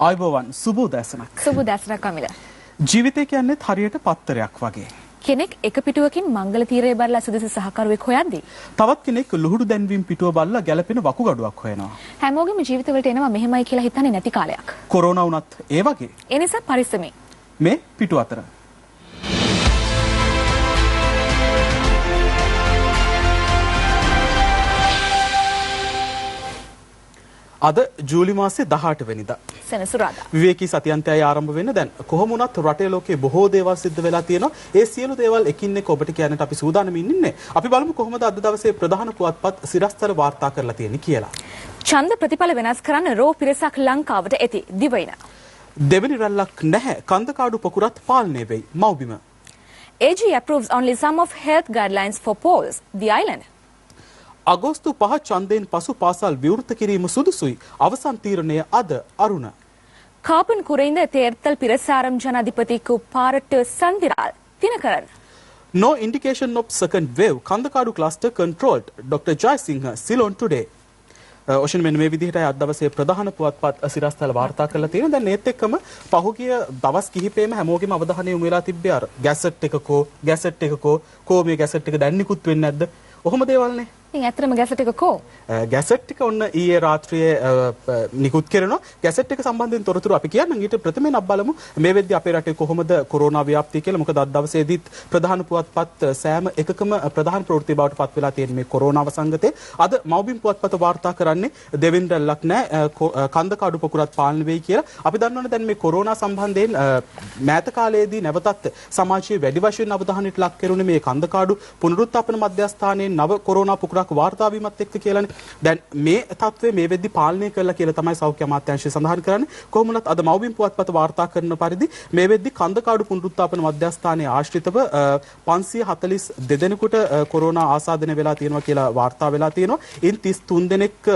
ආයුබෝවන් සුබෝදෑසනක්. සුබෝදෑසනක් කමිල. ජීවිතය කියන්නේ හරියට පත්තරයක් වගේ. කෙනෙක් එක පිටුවකින් මංගල තීරයේ බලලා සුදුසු සහකරුවෙක් හොයද්දී තවත් කෙනෙක් ලුහුඩු දැන්වීම පිටුව බලලා ගැලපෙන වකුගඩුවක් හොයනවා. හැමෝගෙම ජීවිතවලට එනවා මෙහෙමයි කියලා හිතන්නේ නැති කාලයක්. කොරෝනා වුණත් ඒ වගේ. ඒ නිසා පරිස්සමෙන්. මේ පිටුව අතර අද ජූලි මාසේ 18 වෙනිදා සෙනසුරාදා විවේකී සතියන්තයයි ආරම්භ වෙන්න දැන් කොහොම වුණත් රටේ ලෝකේ බොහෝ දේවල් සිද්ධ වෙලා තියෙනවා. ඒ සියලු දේවල් එකින් එක ඔබට කියන්නට අපි සූදානම් ඉන්නේ. අපි බලමු කොහොමද අද දවසේ ප්‍රධාන පුවත්පත් සිරස්තල වාර්තා කරලා තියෙන්නේ කියලා. ඡන්ද ප්‍රතිඵල වෙනස් කරන්න රෝ පිරසක් ලංකාවට ඇති දිවයින. දෙවෙනි රැල්ලක් නැහැ. කන්දකාඩු පොකුරත් පාලනය වෙයි. මව්බිම. AG approves only some of health guidelines for polls. The island. අගෝස්තු 5 ඡන්දයෙන් පසු පාසල් විවෘත කිරීම සුදුසුයි. අවසන් තීරණය අද අරුණ. කාපන් குறைந்த தேர்தல் பிரசாரம் ஜனாதிபதிக்கு பாராட்டு சந்திரால் Dinakaran. No indication of second wave. කන්දකාඩු cluster controlled. Dr. Jayasinghe Ceylon today. ඔෂන් මෙන්න මේ විදිහටයි අද දවසේ ප්‍රධාන පුවත්පත් සිරස්තල වාර්තා කරලා තියෙනවා. දැන් ඒත් එක්කම පහුගිය දවස් කිහිපෙම හැමෝගෙම අවධානය යොමු වෙලා තිබ්බේ අර ගැසට් එකකෝ මේ ගැසට් එක දැන් නිකුත් වෙන්නේ නැද්ද? ඔහොම දේවල්නේ. ඉතින් ඇත්තටම ගැසට් එක කෝ? ගැසට් එක ඔන්න ඊයේ රාත්‍රියේ නිකුත් කරනවා. ගැසට් එක සම්බන්ධයෙන් තොරතුරු අපි කියන්නම්. ඊට ප්‍රථමයෙන් අපි බලමු මේ වෙද්දී අපේ රටේ කොහොමද කොරෝනා ව්‍යාප්තිය කියලා. මොකද අද දවසේදීත් ප්‍රධාන පුවත්පත් සෑම එකකම ප්‍රධාන ප්‍රවෘත්ති බවට පත් වෙලා තියෙන මේ කොරෝනා වසංගතේ. අද මව්බිම් පුවත්පත වාර්තා කරන්නේ දෙවෙනි රැල්ලක් නැහැ. කන්දකාඩු පොකුරත් පාලනය වෙයි කියලා. අපි දන්නවනේ දැන් මේ කොරෝනා සම්බන්ධයෙන් මෑත කාලයේදී නැවතත් සමාජයේ වැඩි වශයෙන් අවධානයට ලක් කෙරුණේ මේ කන්දකාඩු පුනරුත්ථාපන මධ්‍යස්ථානයේ නව කොරෝනා පුකුරක් වාර්තා වීමත් එක්ක කියලානේ. දැන් මේ තත්ත්වය මේ වෙද්දි පාලනය කළා කියලා තමයි සෞඛ්‍ය අමාත්‍යාංශය සඳහන් කරන්නේ. කොහොමුණත් අද මව්බිම් පුවත්පත වාර්තා කරන පරිදි මේ වෙද්දි කන්දකාඩු පුනරුත්ථාපන මධ්‍යස්ථානයේ ආශ්‍රිතව 542 දෙනෙකුට කොරෝනා ආසාදනය වෙලා තියෙනවා කියලා වාර්තා වෙලා තියෙනවා. ඉන් 33 දෙනෙක්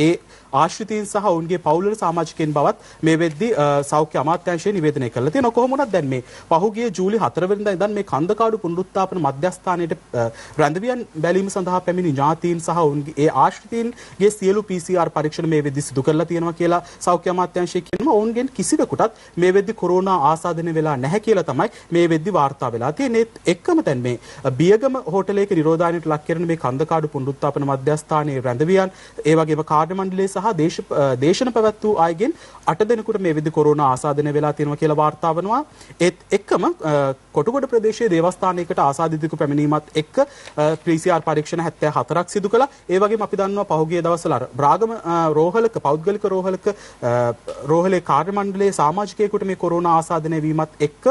ඒ ආශ්‍රිතයින් සහ ඔවුන්ගේ පවුල්වල සමාජිකයන් බවත් මේ වෙද්දි සෞඛ්‍ය අමාත්‍යාංශය නිවේදනය කරලා තියෙනවා. කොහොම වුණත් දැන් මේ පහුගිය ජූලි 4 වෙනිදා ඉඳන් මේ කන්දකාඩු පුනරුත්ථාපන මධ්‍යස්ථානයේ රැඳවියන් බැලීම සඳහා පැමිණි ඥාතීන් සහ ඔවුන්ගේ ඒ ආශ්‍රිතයින්ගේ සියලු PCR පරීක්ෂණ මේ වෙද්දි සිදු කරලා තියෙනවා කියලා සෞඛ්‍ය අමාත්‍යාංශය කියනවා. ඔවුන්ගෙන් කිසිවෙකුටත් මේ වෙද්දි කොරෝනා ආසාදනය වෙලා නැහැ කියලා තමයි මේ වෙද්දි වාර්තා වෙලා තියෙන්නේ. එක්කම දැන් මේ බියගම හෝටලයක නිරෝධායනයට ලක් කරන මේ කන්දකාඩු පුනරුත්ථාපන මධ්‍යස්ථානයේ රැඳවියන් ඒ වගේම කාර්ය මණ්ඩලයේ සහ දේශන පැවැත් වූ අයගෙන් 8 දෙනෙකුට මේ විදි කොරෝනා ආසාදනය වෙලා තියෙනවා කියලා වාර්තා වෙනවා. ඒත් එක්කම කොටුගොඩ ප්‍රදේශයේ දේවස්ථානයකට ආසාදිතෙකු පැමිණීමත් එක්ක PCR පරීක්ෂණ 74ක් සිදු කළා. ඒ වගේම අපි දන්නවා පහුගිය දවස්වල බ්‍රාගම රෝහලක පෞද්ගලික රෝහලේ කාර්ය මණ්ඩලයේ සමාජිකයෙකුට මේ කොරෝනා ආසාදනය වීමත් එක්ක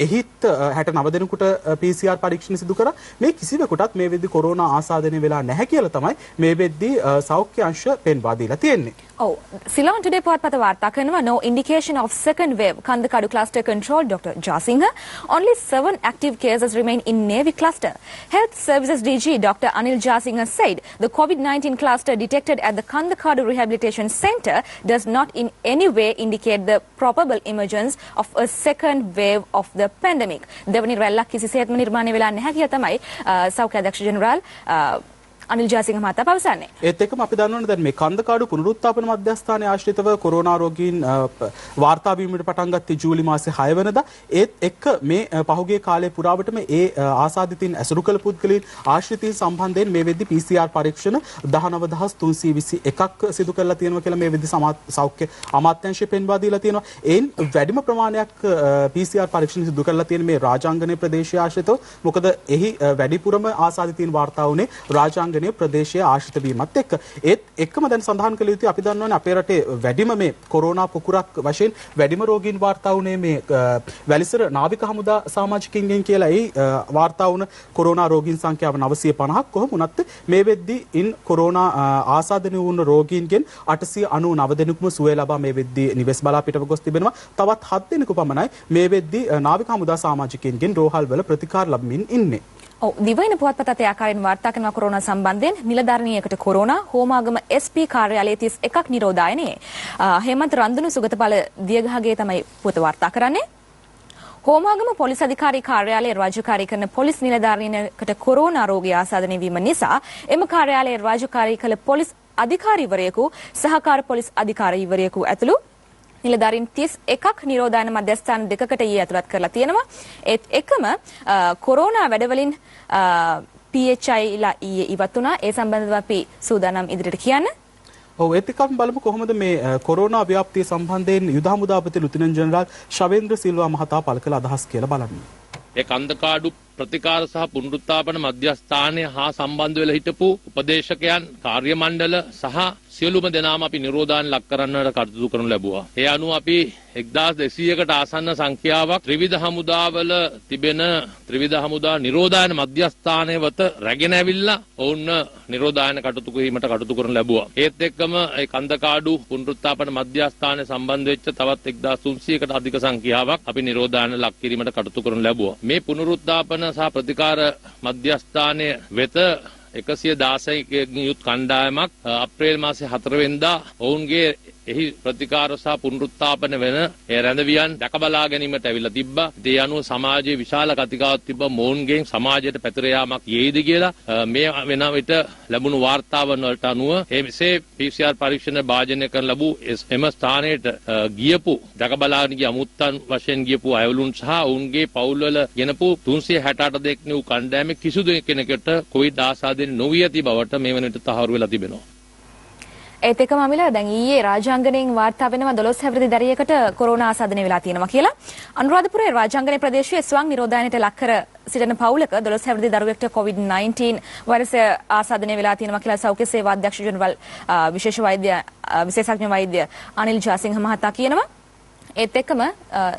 එහිත් 69 දෙනෙකුට PCR පරීක්ෂණ සිදු කරා. මේ කිසිවෙකුටත් මේ වෙද්දි කොරෝනා ආසාදනය වෙලා නැහැ කියලා තමයි මේ වෙද්දි සෞඛ්‍ය අංශ පෙන්වා දීලා තියෙන්නේ. Oh, Ceylon today පුවත්පත වාර්තා කරනවා no indication of second wave. Kandakadu cluster control Dr. Jayasinghe. Only 7 active cases remain in Navy cluster. Health Services DG Dr. Anil Jayasinghe said the COVID-19 cluster detected at the Kandakadu Rehabilitation Center does not in any way indicate the probable emergence of a second wave of the pandemic. දෙවනි රැල්ලක් කිසිසේත්ම නිර්මාණය වෙලා නැහැ කියලා තමයි සෞඛ්‍ය අධ්‍යක්ෂ general Anil Jayasinghe මහතා පවසන්නේ. ඒත් එක්කම අපි දන්නවනේ දැන් මේ කන්දකාඩු පුනරුත්ථාපන මධ්‍යස්ථානයේ ආශ්‍රිතව කොරෝනා රෝගීන් වාර්තා වීමට පටන් ගත්තේ ජූලි මාසේ 6 වෙනිදා. ඒත් එක්ක මේ පහුගිය කාලය පුරාවටම ඒ ආසාදිතින් ඇසුරු කළ පුද්ගලයන් ආශ්‍රිතයින් සම්බන්ධයෙන් මේ වෙද්දි PCR පරීක්ෂණ 19321ක් සිදු කරලා තියෙනවා කියලා මේ වෙද්දි සෞඛ්‍ය අමාත්‍යාංශය පෙන්වා දීලා තියෙනවා. එයින් වැඩිම ප්‍රමාණයක් PCR පරීක්ෂණ සිදු කරලා තියෙන මේ රාජාංගනයේ ප්‍රදේශයේ ආශ්‍රිතව. මොකද එහි වැඩිපුරම ආසාදිතින් වාර්තා වුණේ රාජාංග ප්‍රදේශයේ ආශ්‍රිත වීමත් එක්ක. ඒත් එක්කම දැන් සඳහන් කළ යුතුයි අපි දන්නවනේ අපේ රටේ වැඩිම මේ කොරෝනා පුකුරක් වශයෙන් වැඩිම රෝගීන් වාර්තා වුණේ මේ වැලිසර නාවික හමුදා සමාජිකින්ගෙන් කියලා. ඒ වාර්තා වුණ කොරෝනා රෝගීන් සංඛ්‍යාව 950ක්. කොහොම වුණත් මේ වෙද්දී ඉන් කොරෝනා ආසාදනය වුණ රෝගීන්ගෙන් 899 දෙනෙකුම සුවය ලබා මේ වෙද්දී නිවෙස් බලා පිටව ගොස් තිබෙනවා. තවත් 7 දෙනෙකු පමණයි මේ වෙද්දී නාවික හමුදා සමාජිකින්ගෙන් රෝහල් වල ප්‍රතිකාර ලබමින් ඉන්නේ. දිවයින පුවත්පතේ ආකාරයෙන් වාර්තා කරන කොරෝනා සම්බන්ධයෙන් නිලධාරිනියකට කොරෝනා හෝමාගම SP කාර්යාලයේ 31ක් නිරෝධායනයේ හේමන්ත රන්දුණු සුගතපාල දියගහගේ තමයි පුවත වාර්තා කරන්නේ. හෝමාගම පොලිස් අධිකාරී කාර්යාලයේ රාජකාරී කරන පොලිස් නිලධාරිනියකට කොරෝනා රෝගය ආසාදනය වීම නිසා එම කාර්යාලයේ රාජකාරී කළ පොලිස් අධිකාරීවරයෙකු සහකාර පොලිස් අධිකාරීවරයෙකු ඇතුළු නිලධාරීන් 31ක් නිරෝධායන මධ්‍යස්ථාන දෙකකට ඊයේ ඇතුළත් කරලා තියෙනවා. ඒත් එකම කොරෝනා වැඩවලින් PHI ලා ඊයේ ඉවත් වුණා. ඒ සම්බන්ධව අපි සූදානම් ඉදිරියට කියන්න. ඔව් ඒත් එක්කම බලමු කොහොමද මේ කොරෝනා ව්‍යාප්තිය සම්බන්ධයෙන් යුද හමුදාපති ලුතිනන්ට් ජෙනරාල් ශවේන්ද්‍ර සිල්වා මහතා පළ කළ අදහස් කියලා බලන්න. ඒ කන්දකාඩු ප්‍රතිකාර සහ පුනරුත්ථාපන මධ්‍යස්ථානය හා සම්බන්ධ වෙලා හිටපු උපදේශකයන් කාර්ය මණ්ඩල සහ සියලුම දෙනාම අපි නිරෝධායන ලක් කරන්නට කටයුතු කරනු ලැබුවා. ඒ අනුව අපි 1200කට ආසන්න සංඛ්‍යාවක් ත්‍රිවිධ හමුදාවල තිබෙන ත්‍රිවිධ හමුදා නිරෝධායන මධ්‍යස්ථානය වෙත රැගෙන ඇවිල්ලා ඔවුන් නිරෝධායන කටයුතු කිරීමට කටයුතු කරනු ලැබුවා. ඒත් එක්කම ඒ කන්දකාඩු පුනරුත්ථාපන මධ්‍යස්ථානය සම්බන්ධ වෙච්ච තවත් 1300කට අධික සංඛ්‍යාවක් අපි නිරෝධායන ලක් කිරීමට කටයුතු කරනු ලැබුවා. මේ පුනරුත්ථාපන සහ ප්‍රතිකාර මධ්‍යස්ථානය වෙත 116කින් යුත් කණ්ඩායමක් අප්‍රේල් මාසේ 4 වෙනිදා ඔවුන්ගේ එහි ප්‍රතිකාර සහ පුනරුත්ථාපන වෙන ඒ රැඳවියන් දැක බලා ගැනීමට ඇවිල්ලා තිබ්බා. ඒ අනුව සමාජයේ විශාල කතිකාවක් තිබ්බා මොවුන්ගෙන් සමාජයට පැතිර යාමක් යෙයිද කියලා. මේ වෙන විට ලැබුණු වාර්තාවන් වලට අනුව එසේ PCR පරීක්ෂණ භාජනය කරන ලැබූ එම ස්ථානයට ගියපු දැක බලාගෙන ගිය අමුත්තන් වශයෙන් ගියපු අයවලුන් සහ ඔවුන්ගේ පවුල්වල ගෙනපු 368 දෙනෙක් වූ කණ්ඩායමේ කිසිදු කෙනෙකුට කොවිඩ් ආසාදනය නොවී ඇති බවට මේ වන විට තහවුරු වෙලා තිබෙනවා. ඒත් එකම අමිලා දැන් ඊයේ රාජාංගණයෙන් වාර්තා වෙනවා 12 හැවිරිදි දරියකට කොරෝනා ආසාදනය වෙලා තියෙනවා කියලා. අනුරාධපුරයේ රාජාංගණය ප්‍රදේශයේ ස්වයං නිරෝධායනයට ලක් කර සිටින පවුලක 12 හැවිරිදි දරුවෙක්ට COVID-19 වෛරසය ආසාදනය වෙලා තියෙනවා කියලා සෞඛ්‍ය සේවා අධ්‍යක්ෂ ජනරල් විශේෂඥ වෛද්‍ය අනිල් ජාසිංහ මහතා කියනවා. ඒත් එක්කම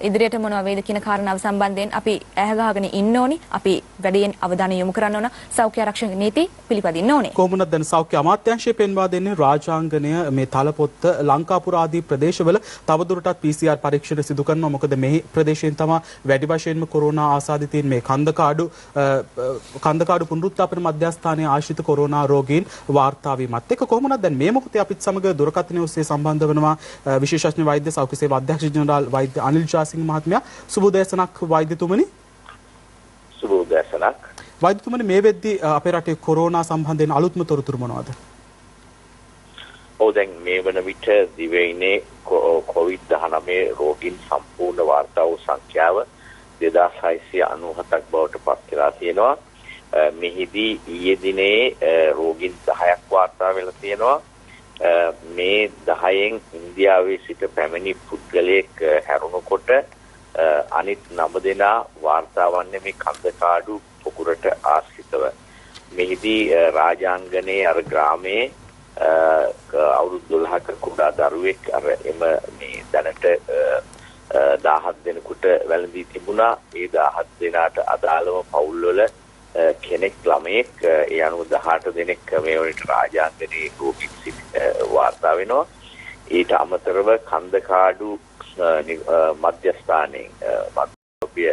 ඉදිරියට මොනවා වේද කියන කාරණාව සම්බන්ධයෙන් අපි ඇහ ගහගෙන ඉන්න ඕනි. අපි වැඩියෙන් අවධානය යොමු කරන්න ඕන. සෞඛ්‍ය ආරක්ෂක නීති පිළිපදින්න ඕනේ. කොහොමුණත් දැන් සෞඛ්‍ය අමාත්‍යාංශය පෙන්වා දෙන්නේ රාජාංගණය මේ තලපොත්ත ලංකාපුර ආදී ප්‍රදේශවල තවදුරටත් PCR පරීක්ෂණ සිදු කරනවා. මොකද මේ ප්‍රදේශයෙන් තමයි වැඩි වශයෙන්ම කොරෝනා ආසාදිතයින් මේ කන්දකාඩු පුනරුත්ථාපන මධ්‍යස්ථානයේ ආශ්‍රිත කොරෝනා රෝගීන් වාර්තා වීමත් එක්ක කොහොමුණත් දැන් මේ මොහොතේ අපිත් සමග දුරකථනයේ ඔස්සේ සම්බන්ධ වෙනවා විශේෂඥ වෛද්‍ය සෞඛ්‍ය සේවා අධ්‍යක්ෂ ජනරාල් වෛද්‍ය අනිල් ජාසිංහ මහත්මයා. සුබ උදෑසනක් වෛද්‍යතුමනි. සුබ උදෑසනක්. වෛද්‍යතුමනි මේ වෙද්දී අපේ රටේ කොරෝනා සම්බන්ධයෙන් අලුත්ම තොරතුරු මොනවද? ඔව් දැන් මේ වන විට දිවයිනේ COVID-19 රෝගීන් සම්පූර්ණ වාර්තා වූ සංඛ්‍යාව 2697ක් බවට පත් වෙලා තියෙනවා. මෙහිදී ඊයේ දිනේ රෝගීන් 10ක් වාර්තා වෙලා තියෙනවා. මේ 10න් ඉන්දියාවේ සිට පැමිණි පුද්ගලයෙක් හැරුණකොට අනිත් 9 දෙනා වාර්තා වන්නේ මේ කන්දකාඩු පොකුරට ආශ්‍රිතව. මෙහිදී රාජාංගණයේ අර ග්‍රාමයේ අවුරුදු 12ක කුඩා දරුවෙක් අර එම මේ දැනට 17 දෙනෙකුට වැළඳී තිබුණා. ඒ 17 දෙනාට අදාළව පවුල්වල කෙනෙක් ළමයෙක් ඒ අනුව 18 දෙනෙක් මේ වලට රාජාංගණයේ රෝගීන් වාර්තා වෙනවා. ඊට අමතරව කන්දකාඩු මධ්‍යස්ථානයෙන් මධ්‍යප්‍රිය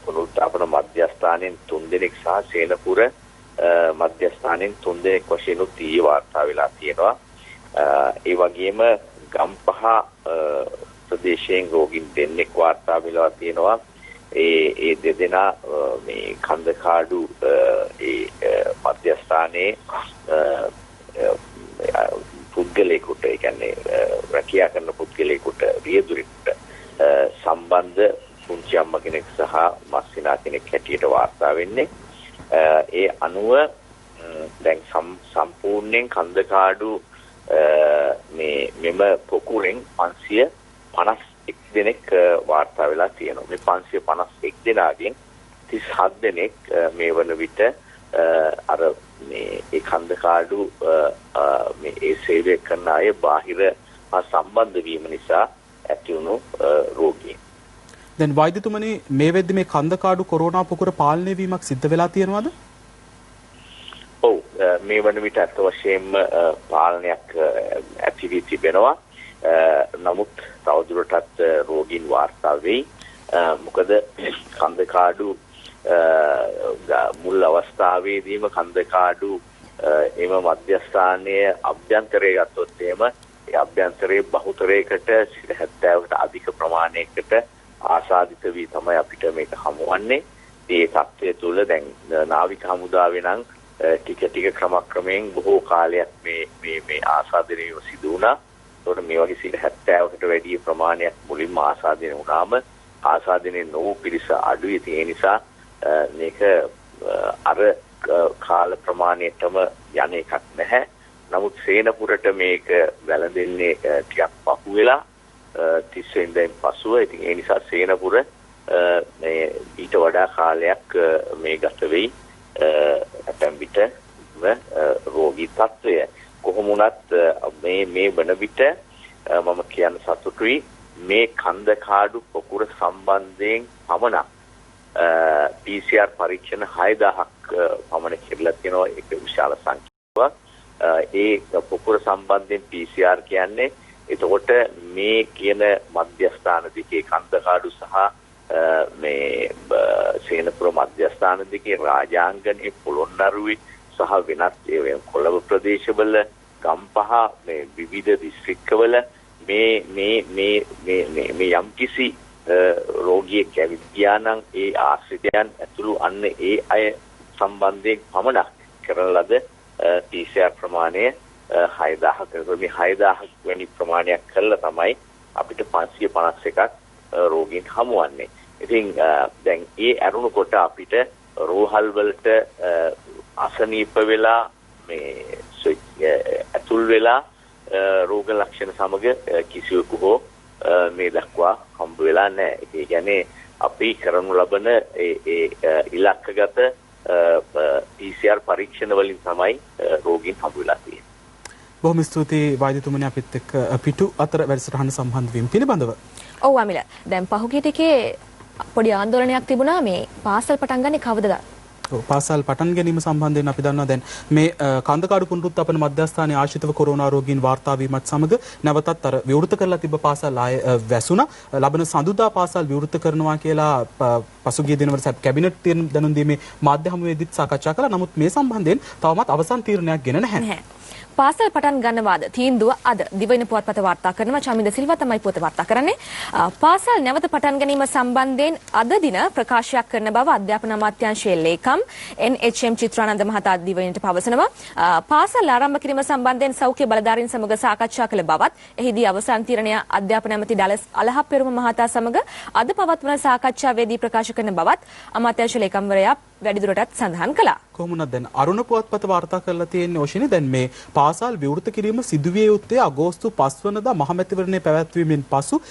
පුනරුත්ථාපන මධ්‍යස්ථානයෙන් 3 දෙනෙක් සහ සේනපුර මධ්‍යස්ථානයෙන් 3 දෙනෙක් වශයෙන් ඊයේ වාර්තා වෙලා තියෙනවා. ඒ වගේම ගම්පහ ප්‍රදේශයෙන් රෝගීන් දෙන්නෙක් වාර්තා වෙලා තියෙනවා. ඒ දෙදෙනා මේ කන්දකාඩු මධ්‍යස්ථානයේ පුද්ගලයෙකුට ඒ කියන්නේ රැකියා කරන පුද්ගලයෙකුට රියදුරෙකුට සම්බන්ධ පුංචි අම්මා කෙනෙක් සහ මස්සිනා කෙනෙක් හැටියට වාර්තා වෙන්නේ. ඒ අනුව දැන් සම්පූර්ණයෙන් කන්දකාඩු මෙම පොකුරෙන් 551 දෙනෙක් වාර්තා වෙලා තියෙනවා. මේ 551 දෙනාගෙන් 37 දෙනෙක් මේ වන විට අර මේ ඒ කන්දකාඩු මේ ඒ සේවය කරන අය බාහිර සම්බන්ධ වීම නිසා ඇති වුණු රෝගීන්. දැන් වෛද්‍යතුමනි මේ වෙද්දි මේ කන්දකාඩු කොරෝනා පොකුර පාලනය වීමක් සිද්ධ වෙලා තියෙනවද? ඔව් මේ වන විට අත් වශයෙන්ම පාලනයක් ඇති වී තිබෙනවා. නමුත් තවදුරටත් රෝගීන් වාර්තා වෙයි. මොකද කන්දකාඩු මුල් අවස්ථාවේදීම කන්දකාඩු එම මධ්‍යස්ථානයේ අභ්‍යන්තරයේ ගත්තොත් එහෙම ඒ අභ්‍යන්තරයේ බහුතරයකට 70කට අධික ප්‍රමාණයකට ආසාදිත වී තමයි අපිට මේක හමුවන්නේ. මේ තත්ත්වය තුළ දැන් නාවික හමුදාවේ නම් ටික ක්‍රමක්‍රමයෙන් බොහෝ කාලයක් මේ ආසාදනය සිදු වුණා. එතකොට මේ වගේ 70කට වැඩි ප්‍රමාණයක් මුලින්ම ආසාදනය වුණාම ආසාදනයේ නොවු පිරිස අඩුයි. ඉතින් ඒ නිසා මේක අර කාල ප්‍රමාණයටම යන එකක් නැහැ. නමුත් සේනපුරට මේක වැළඳෙන්නේ ටිකක් පහු වෙලා 30 වෙනිදායින් පසුව. ඉතින් ඒ නිසා සේනපුර මේ ඊට වඩා කාලයක් මේ ගත වෙයි. ඇතැම් විට රෝගී තත්ත්වය කොහොම වුණත් මේ වන විට මම කියන්න සතුටුයි මේ කන්දකාඩු පොකුර සම්බන්ධයෙන් පමණක් PCR පරීක්ෂණ 6000ක් පමණ කෙරලා තියෙනවා. ඒක විශාල සංඛ්‍යාවක්. ඒ පොකුර සම්බන්ධයෙන් PCR කියන්නේ එතකොට මේ කියන මධ්‍යස්ථාන දෙකේ කන්දකාඩු සහ මේ සේනපුර මධ්‍යස්ථාන දෙකේ රාජාංගනයේ පොළොන්නරුවේ සහ වෙනත් කොළඹ ප්‍රදේශවල ගම්පහ මේ විවිධ දිස්ත්‍රික්කවල මේ යම්කිසි රෝගියෙක් ඇවිත් ගියා නම් ඒ ආශ්‍රිතයන් ඇතුළු අන්න ඒ අය සම්බන්ධයෙන් පමණක් කරන ලද PCR ප්‍රමාණය 6000ක. මේ 6000ක් වැනි ප්‍රමාණයක් කළා තමයි අපිට 551ක් රෝගීන් හමුවන්නේ. ඉතින් දැන් ඒ අරුණු කොට අපිට රෝහල් වලට අසනීප වෙලා මේ අතුල් වෙලා රෝග ලක්ෂණ සමග කිසිවෙකු හෝ මේ දක්වා හම්බ වෙලා නැහැ. ඒ කියන්නේ අපි කරනු ලබන ඒ ඉලක්කගත PCR පරීක්ෂණ වලින් තමයි රෝගීන් හම්බ වෙලා තියෙන්නේ. බොහොම ස්තුතියි වෛද්‍යතුමනි අපිත් එක්ක පිටු අතර වැඩසටහන සම්බන්ධ වීම පිළිබඳව. ඔව් අමිල. දැන් පහුගිය ටිකේ පොඩි ආందోලනයක් තිබුණා මේ පාසල් පටන් ගන්නේ කවදද? ඔව් පාසල් පටන් ගැනීම සම්බන්ධයෙන් අපි දන්නවා දැන් මේ කන්දකාඩු පුනරුත්ථාපන මධ්‍යස්ථානයේ ආශ්‍රිතව කොරෝනා රෝගීන් වාර්තා වීමත් සමග නැවතත් අර විවෘත කරලා තිබ්බ පාසල් ආය වැසුණා. ලබන සඳුදා පාසල් විවෘත කරනවා කියලා පසුගිය දිනවල කැබිනට් දැනුම් දීමේ මාධ්‍ය හමුවේදීත් සාකච්ඡා කළා. නමුත් මේ සම්බන්ධයෙන් තවමත් අවසන් තීරණයක් ගෙන නැහැ. පාසල් පටන් ගන්නවාද තීන්දුව අද දිවයින පුවත්පත වාර්තා කරනවා. චමින්ද සිල්වා තමයි පුවත වාර්තා කරන්නේ. පාසල් නැවත පටන් ගැනීම සම්බන්ධයෙන් අද දින ප්‍රකාශයක් කරන බව අධ්‍යාපන අමාත්‍යාංශයේ ලේකම් NHM චිත්‍රානන්ද මහතා දිවයිනට පවසනවා. පාසල් ආරම්භ කිරීම සම්බන්ධයෙන් සෞඛ්‍ය බලධාරීන් සමග සාකච්ඡා කළ බවත් එහිදී අවසන් තීරණය අධ්‍යාපන ඇමති ඩලස් අලහප්පෙරුම මහතා සමග අද පවත්වන සාකච්ඡාවේදී ප්‍රකාශ කරන බවත් අමාත්‍යාංශ ලේකම්වරයා වැඩිදුරටත් සඳහන් කළා. කොහොමුණත් දැන් අරුණ පුවත්පත වාර්තා කරලා තියෙන්නේ ඔෂිනි දැන් මේ පාසල් විවෘත කිරීම සිදුවිය යුත්තේ අගෝස්තු 5 වෙනිදා මහමැතිවරණයේ පැවැත්වීමෙන් පසු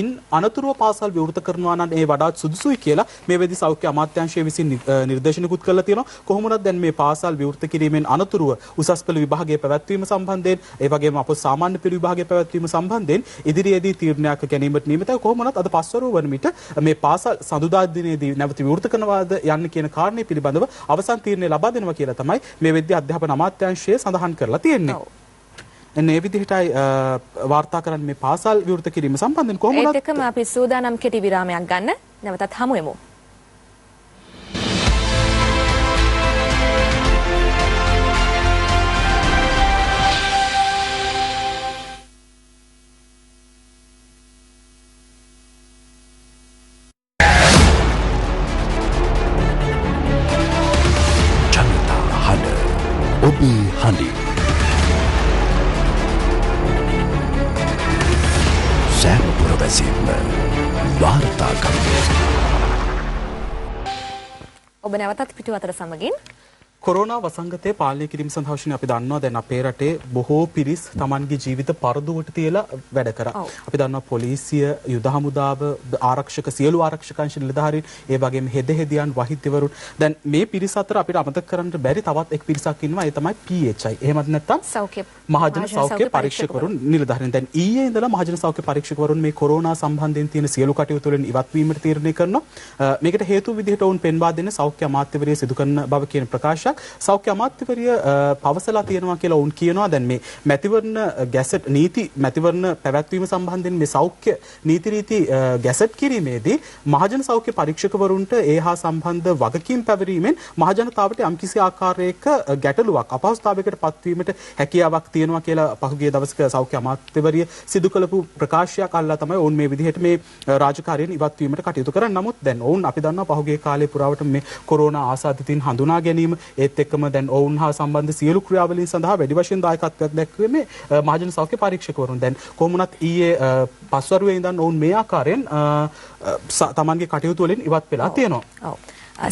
ඉන් අනතුරුව පාසල් විවෘත කරනවා නම් ඒ වඩාත් සුදුසුයි කියලා මේ වෙද්දී සෞඛ්‍ය අමාත්‍යාංශය විසින් නිර්දේශනිකුත් කරලා තියෙනවා. කොහොමුණත් දැන් මේ පාසල් විවෘත කිරීමෙන් අනතුරුව උසස් පෙළ විභාගයේ පැවැත්වීම සම්බන්ධයෙන් ඒ වගේම අපොත් සාමාන්‍ය පෙළ විභාගයේ පැවැත්වීම සම්බන්ධයෙන් ඉදිරියේදී තීරණයක් ගැනීමට නියමිතයි. කොහොමුණත් අද 5 වරු වන විට මේ පාසල් සඳුදා දිනේදී නැවත විවෘත කරනවාද යන්න කියන කාරණේ පිළිබඳව අවසන් තීරණය ලබා දෙනවා කියලා තමයි මේ වෙද්දී අධ්‍යාපන අමාත්‍යාංශය සඳහන් කරලා තියෙන්නේ. එන්නේ විදිහටයි වාර්තා කරන්නේ මේ පාසල් විවෘත කිරීම සම්බන්ධයෙන් කොහොමද? ඒත් එක්කම අපි සූදානම් කෙටි විරාමයක් ගන්න. නැවතත් හමු වෙමු. ඔබේ හඬි සෑම පුරවැසියෙක්ම වාර්තාකම් ඔබ නැවතත් පිටු අතර සමගින් කොරෝනා වසංගතය පාලනය කිරීම සඳහා අපි දන්නවා දැන් අපේ රටේ බොහෝ පිරිස් Tamanගේ ජීවිත පරදුවට තියලා වැඩ කරා. අපි දන්නවා පොලිසිය, යුද හමුදාව, ආරක්ෂක සියලු ආරක්ෂක අංශ නිලධාරීන්, ඒ වගේම හෙදෙහෙදියන්, වෛද්‍යවරුන්. දැන් මේ පිරිස අතර අපිට අමතක කරන්න බැරි තවත් එක් පිරිසක් ඉන්නවා. ඒ තමයි PHI. එහෙමත් නැත්නම් මහජන සෞඛ්‍ය පරීක්ෂකවරුන් නිලධාරීන්. දැන් ඊයේ ඉඳලා මහජන සෞඛ්‍ය පරීක්ෂකවරුන් මේ කොරෝනා සම්බන්ධයෙන් තියෙන සියලු කටයුතු වලින් ඉවත් වීමට තීරණය කරනවා. මේකට හේතු විදිහට වුන් පෙන්වා දෙන්න සෞඛ්‍ය අමාත්‍යවරිය සිදු කරන බව කියන ප්‍රකාශයක් සෞඛ්‍ය අමාත්‍යවරිය පවසලා තියෙනවා කියලා වුන් කියනවා. දැන් මේ මැතිවරණ ගැසට් නීති මැතිවරණ පැවැත්වීම සම්බන්ධයෙන් මේ සෞඛ්‍ය නීති රීති ගැසට් කිරීමේදී මහජන සෞඛ්‍ය පරීක්ෂකවරුන්ට ඒ හා සම්බන්ධ වගකීම් පැවරීමෙන් මහජනතාවට යම්කිසි ආකාරයක ගැටලුවක් අපහසුතාවයකට පත්වීමට හැකියාවක් තියෙනවා කියලා පහුගිය දවසක සෞඛ්‍ය අමාත්‍යවරිය සිදු කළපු ප්‍රකාශයක් අල්ලා තමයි ඔවුන් මේ විදිහට මේ රාජකාරියෙන් ඉවත් වීමට කටයුතු කරන්නේ. නමුත් දැන් ඔවුන් අපි දන්නවා පහුගිය කාලේ පුරාවට මේ කොරෝනා ආසාදිතින් හඳුනා ගැනීම, ඒත් එක්කම දැන් ඔවුන් හා සම්බන්ධ සියලු ක්‍රියාවලීන් සඳහා වැඩි වශයෙන් දායකත්වයක් දැක්වීමේ මහජන සෞඛ්‍ය පරීක්ෂකවරුන් දැන් කොහොමුණත් ඊයේ පස්වරුවේ ඉඳන් ඔවුන් මේ ආකාරයෙන් තමන්ගේ කටයුතු වලින් ඉවත් වෙලා තියෙනවා.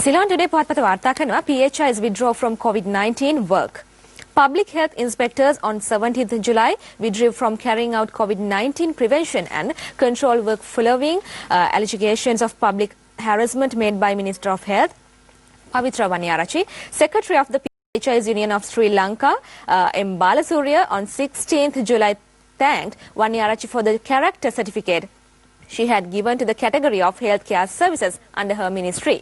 Ceylon Today පුවත්පත වාර්තා කරනවා PHIs withdraw from COVID-19 work. Public health inspectors on 17th July withdrew from carrying out COVID-19 prevention and control work following allegations of public harassment made by Minister of Health Pavitra Waniyarachi. Secretary of the PHIs Union of Sri Lanka M. Balasurya on 16th July thanked Waniyarachi for the character certificate she had given to the category of healthcare services under her ministry.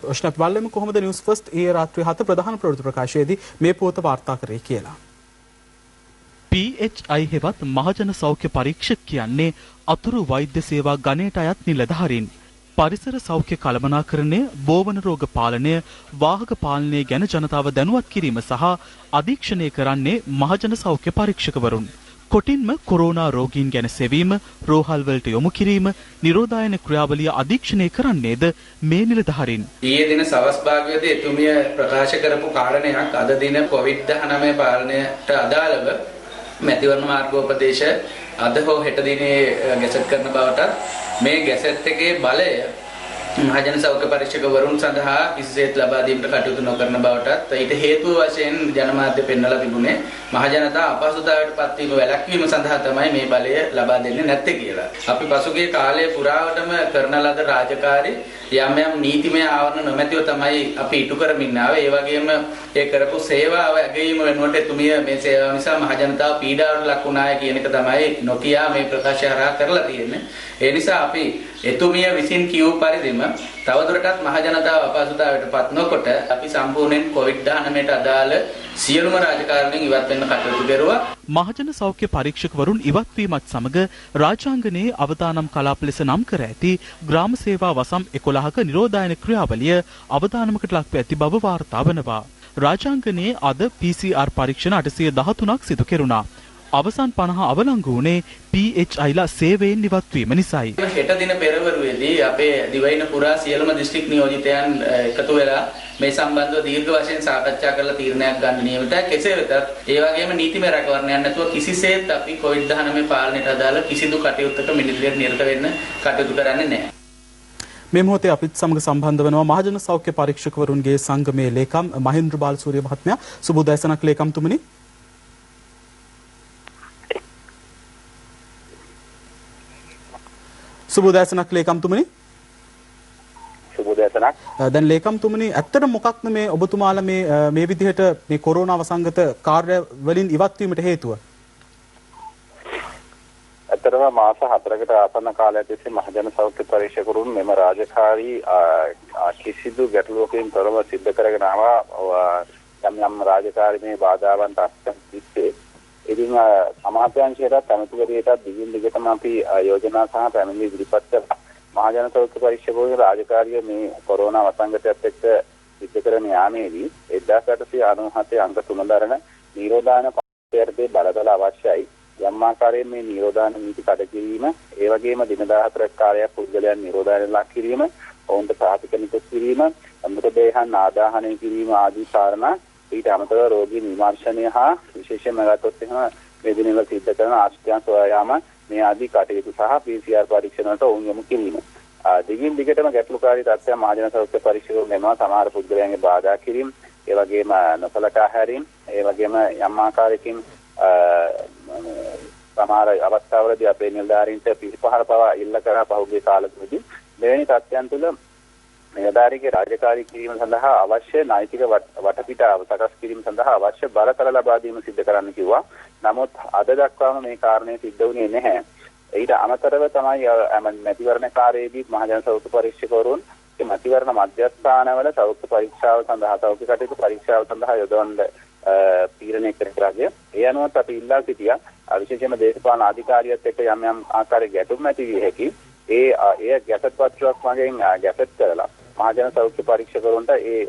ප්‍රශ්නත් බලමු කොහොමද news first ඊයේ රාත්‍රියේ 7 ප්‍රධාන ප්‍රවෘත්ති ප්‍රකාශයේදී මේ පුවත වාර්තා කරේ කියලා. PHI හෙවත් මහජන සෞඛ්‍ය පරීක්ෂක කියන්නේ අතුරු වෛද්‍ය සේවා ගණයට අයත් නිලධාරීන්. පරිසර සෞඛ්‍ය කළමනාකරණය, බෝවන රෝග පාලනය, වාහක පාලනය ගැන ජනතාව දැනුවත් කිරීම සහ අධීක්ෂණය කරන්නේ මහජන සෞඛ්‍ය පරීක්ෂකවරුන්. කොටින්ම කොරෝනා රෝගීන් ගැන සෙවීම, රෝහල් වලට යොමු කිරීම, නිරෝධායන ක්‍රියාවලිය අධීක්ෂණය කරන්නේද මේ නිලධාරීන්. ඊයේ දින සවස් භාගයේදී එතුමිය ප්‍රකාශ කරපු කාරණයක් අද දින COVID-19 පාලනයට අදාළව මැතිවරණ මාර්ගෝපදේශ අද හෝ හෙට දිනේ ගැසට් කරන බවටත් මේ ගැසට් එකේ බලය මහජන සෞඛ්‍ය පරීක්ෂකවරුන් සඳහා කිසිසේත් ලබා දීමට කටයුතු නොකරන බවටත් ඊට හේතුව වශයෙන් ජනමාධ්‍ය පෙන්වලා තිබුණේ මහජනතා අපහසුතාවයට පත්වීම වැළැක්වීම සඳහා තමයි මේ බලය ලබා දෙන්නේ නැත්තේ කියලා. අපි පසුගිය කාලයේ පුරාවටම කරන ලද රාජකාරී යම් යම් නීතිමය ආවරණ නොමැතිව තමයි අපි ඉටු කරමින් ආවේ. ඒ වගේම ඒ කරපු සේවාව ඇගීම වෙනුවට එතුමිය මේ සේවාව නිසා මහජනතාව පීඩාවට ලක් වුණාය කියන එක තමයි නොකියා මේ ප්‍රකාශය හරහා කරලා තියෙන්නේ. ඒ නිසා අපි එතුමිය විසින් කියූ පරිදිම තවදුරටත් මහජනතාව අපහසුතාවයට පත් නොකොට අපි සම්පූර්ණයෙන් COVID-19ට අදාළ සියලුම රාජකාරීන් ඉවත් වෙන්න කටයුතු කරුවා. මහජන සෞඛ්‍ය පරීක්ෂකවරුන් ඉවත් වීමත් සමග රාජාංගනයේ අවදානම් කලාප ලෙස නම් කර ඇති ග්‍රාම සේවා වසම් 11ක නිරෝධායන ක්‍රියාවලිය අවදානමකට ලක්ව ඇති බව වාර්තා වනවා. රාජාංගනයේ අද PCR පරීක්ෂණ 813ක් සිදු කෙරුණා. අවසන් 50 අවලංගු වුණේ PHIලා සේවයෙන් ඉවත් වීම නිසායි. හෙට දින පෙරවරුවේදී අපේ දිවයින පුරා සියලුම දිස්ත්‍රික් නියෝජිතයන් එකතු වෙලා මේ සම්බන්ධව දීර්ඝ වශයෙන් සාකච්ඡා කරලා තීරණයක් ගන්න නියමිතයි. කෙසේ වෙතත් ඒ වගේම නීතිමය රැකවරණයක් නැතුව කිසිසේත් අපි COVID-19 පාලනයට අදාළ කිසිදු කටයුත්තක මිනිත්‍රියක් නිරත වෙන්න කටයුතු කරන්නේ නැහැ. මේ මොහොතේ අපිත් සමග සම්බන්ධ වෙනවා මහජන සෞඛ්‍ය පරීක්ෂකවරුන්ගේ සංගමේ ලේකම් මහින්ද්‍ර බාලසූරිය මහත්මයා. සුබ උදෑසනක් ලේකම්තුමනි. සුබ උදෑසනක් ලේකම්තුමනි. සුබ උදෑසනක්. දැන් ලේකම්තුමනි ඇත්තට මොකක්ද මේ ඔබතුමාලා මේ විදිහට මේ කොරෝනා වසංගත කාර්ය වලින් ඉවත් වීමට හේතුව? ඇත්තටම මාස 4කට ආසන්න කාලයක් තිස්සේ මහජන සෞඛ්‍ය පරීක්ෂකවරුන් මෙම රාජකාරී කිසිදු ගැටලුවකින් තොරව සිද්ධ කරගෙන ආවා. යම් යම් රාජකාරීමේ බාධාවන්ට අත්දැකීම් ඉතින් සමාජාංශයටත් අනුතුගරියටත් දිගින් දිගටම අපි යෝජනා සහ පැමිණිලි ඉදිරිපත් කළා. මහජන සෞඛ්‍ය පරීක්ෂකවරුන්ගේ රාජකාරිය මේ කොරෝනා වසංගතයත් එක්ක සිද්ධ කරන යාමේදී 1897 අංක 3 දරන නිරෝධායන පත්‍රයේ බලතල අවශ්‍යයි. යම් ආකාරයෙන් මේ නිරෝධායන නීති කඩකිරීම, ඒ වගේම දින 14ක් කාලයක් පුද්ගලයන් නිරෝධායන ලක් කිරීම, ඔවුන්ට සාහිතික නිකුත් කිරීම, අමතදේහන් ආදාහනය කිරීම ආදී කාරණා ඊට අමතරව රෝගී විමර්ශනය හා විශේෂයෙන්ම ගත්තොත් එහෙම මේ දිනවල සිද්ධ කරන ආශ්‍රිතයන් සොයා යාම මේ ආදී කටයුතු සහ PCR පරීක්ෂණ වලට ඔවුන් යොමු කිරීම. දිගින් දිගටම ගැටලුකාරී තත්ත්වයන් මහජන සෞඛ්‍ය පරීක්ෂකවරුන් වෙනවා. සමහර පුද්ගලයන්ගේ බාධා කිරීම, ඒ වගේම නොසලකා හැරීම, ඒ වගේම යම් ආකාරයකින් සමහර අවස්ථාවලදී අපේ නිලධාරීන්ට පිළිපහර පවා ඉල්ල කරා පහුගිය කාලෙකදී මෙවැනි තත්ත්වයන් තුළ නිලධාරීගේ රාජකාරී කිරීම සඳහා අවශ්‍ය නෛතික වටපිටාව සකස් කිරීම සඳහා අවශ්‍ය බලතල ලබා දීම සිදු කරන්න කිව්වා. නමුත් අද දක්වාම මේ කාරණේ සිද්ධ වුණේ නැහැ. ඊට අමතරව තමයි මැතිවරණ කාර්යයේදී මහජන සෞඛ්‍ය පරීක්ෂකවරුන් මැතිවරණ මධ්‍යස්ථානවල සෞඛ්‍ය පරීක්ෂාව සඳහා සෞඛ්‍ය කටයුතු පරීක්ෂාව සඳහා යොදවන්න තීරණය කරගිය. ඒ අනුව අපි ඉල්ලා සිටියා විශේෂයෙන්ම දේශපාලන අධිකාරියත් එක්ක යම් යම් ආකාරයේ ගැටුම් ඇති විය හැකි. ඒ ගැසට් පත්‍රයක් මගින් ගැසට් කරලා මහජන සෞඛ්‍ය පරීක්ෂකවරුන්ට ඒ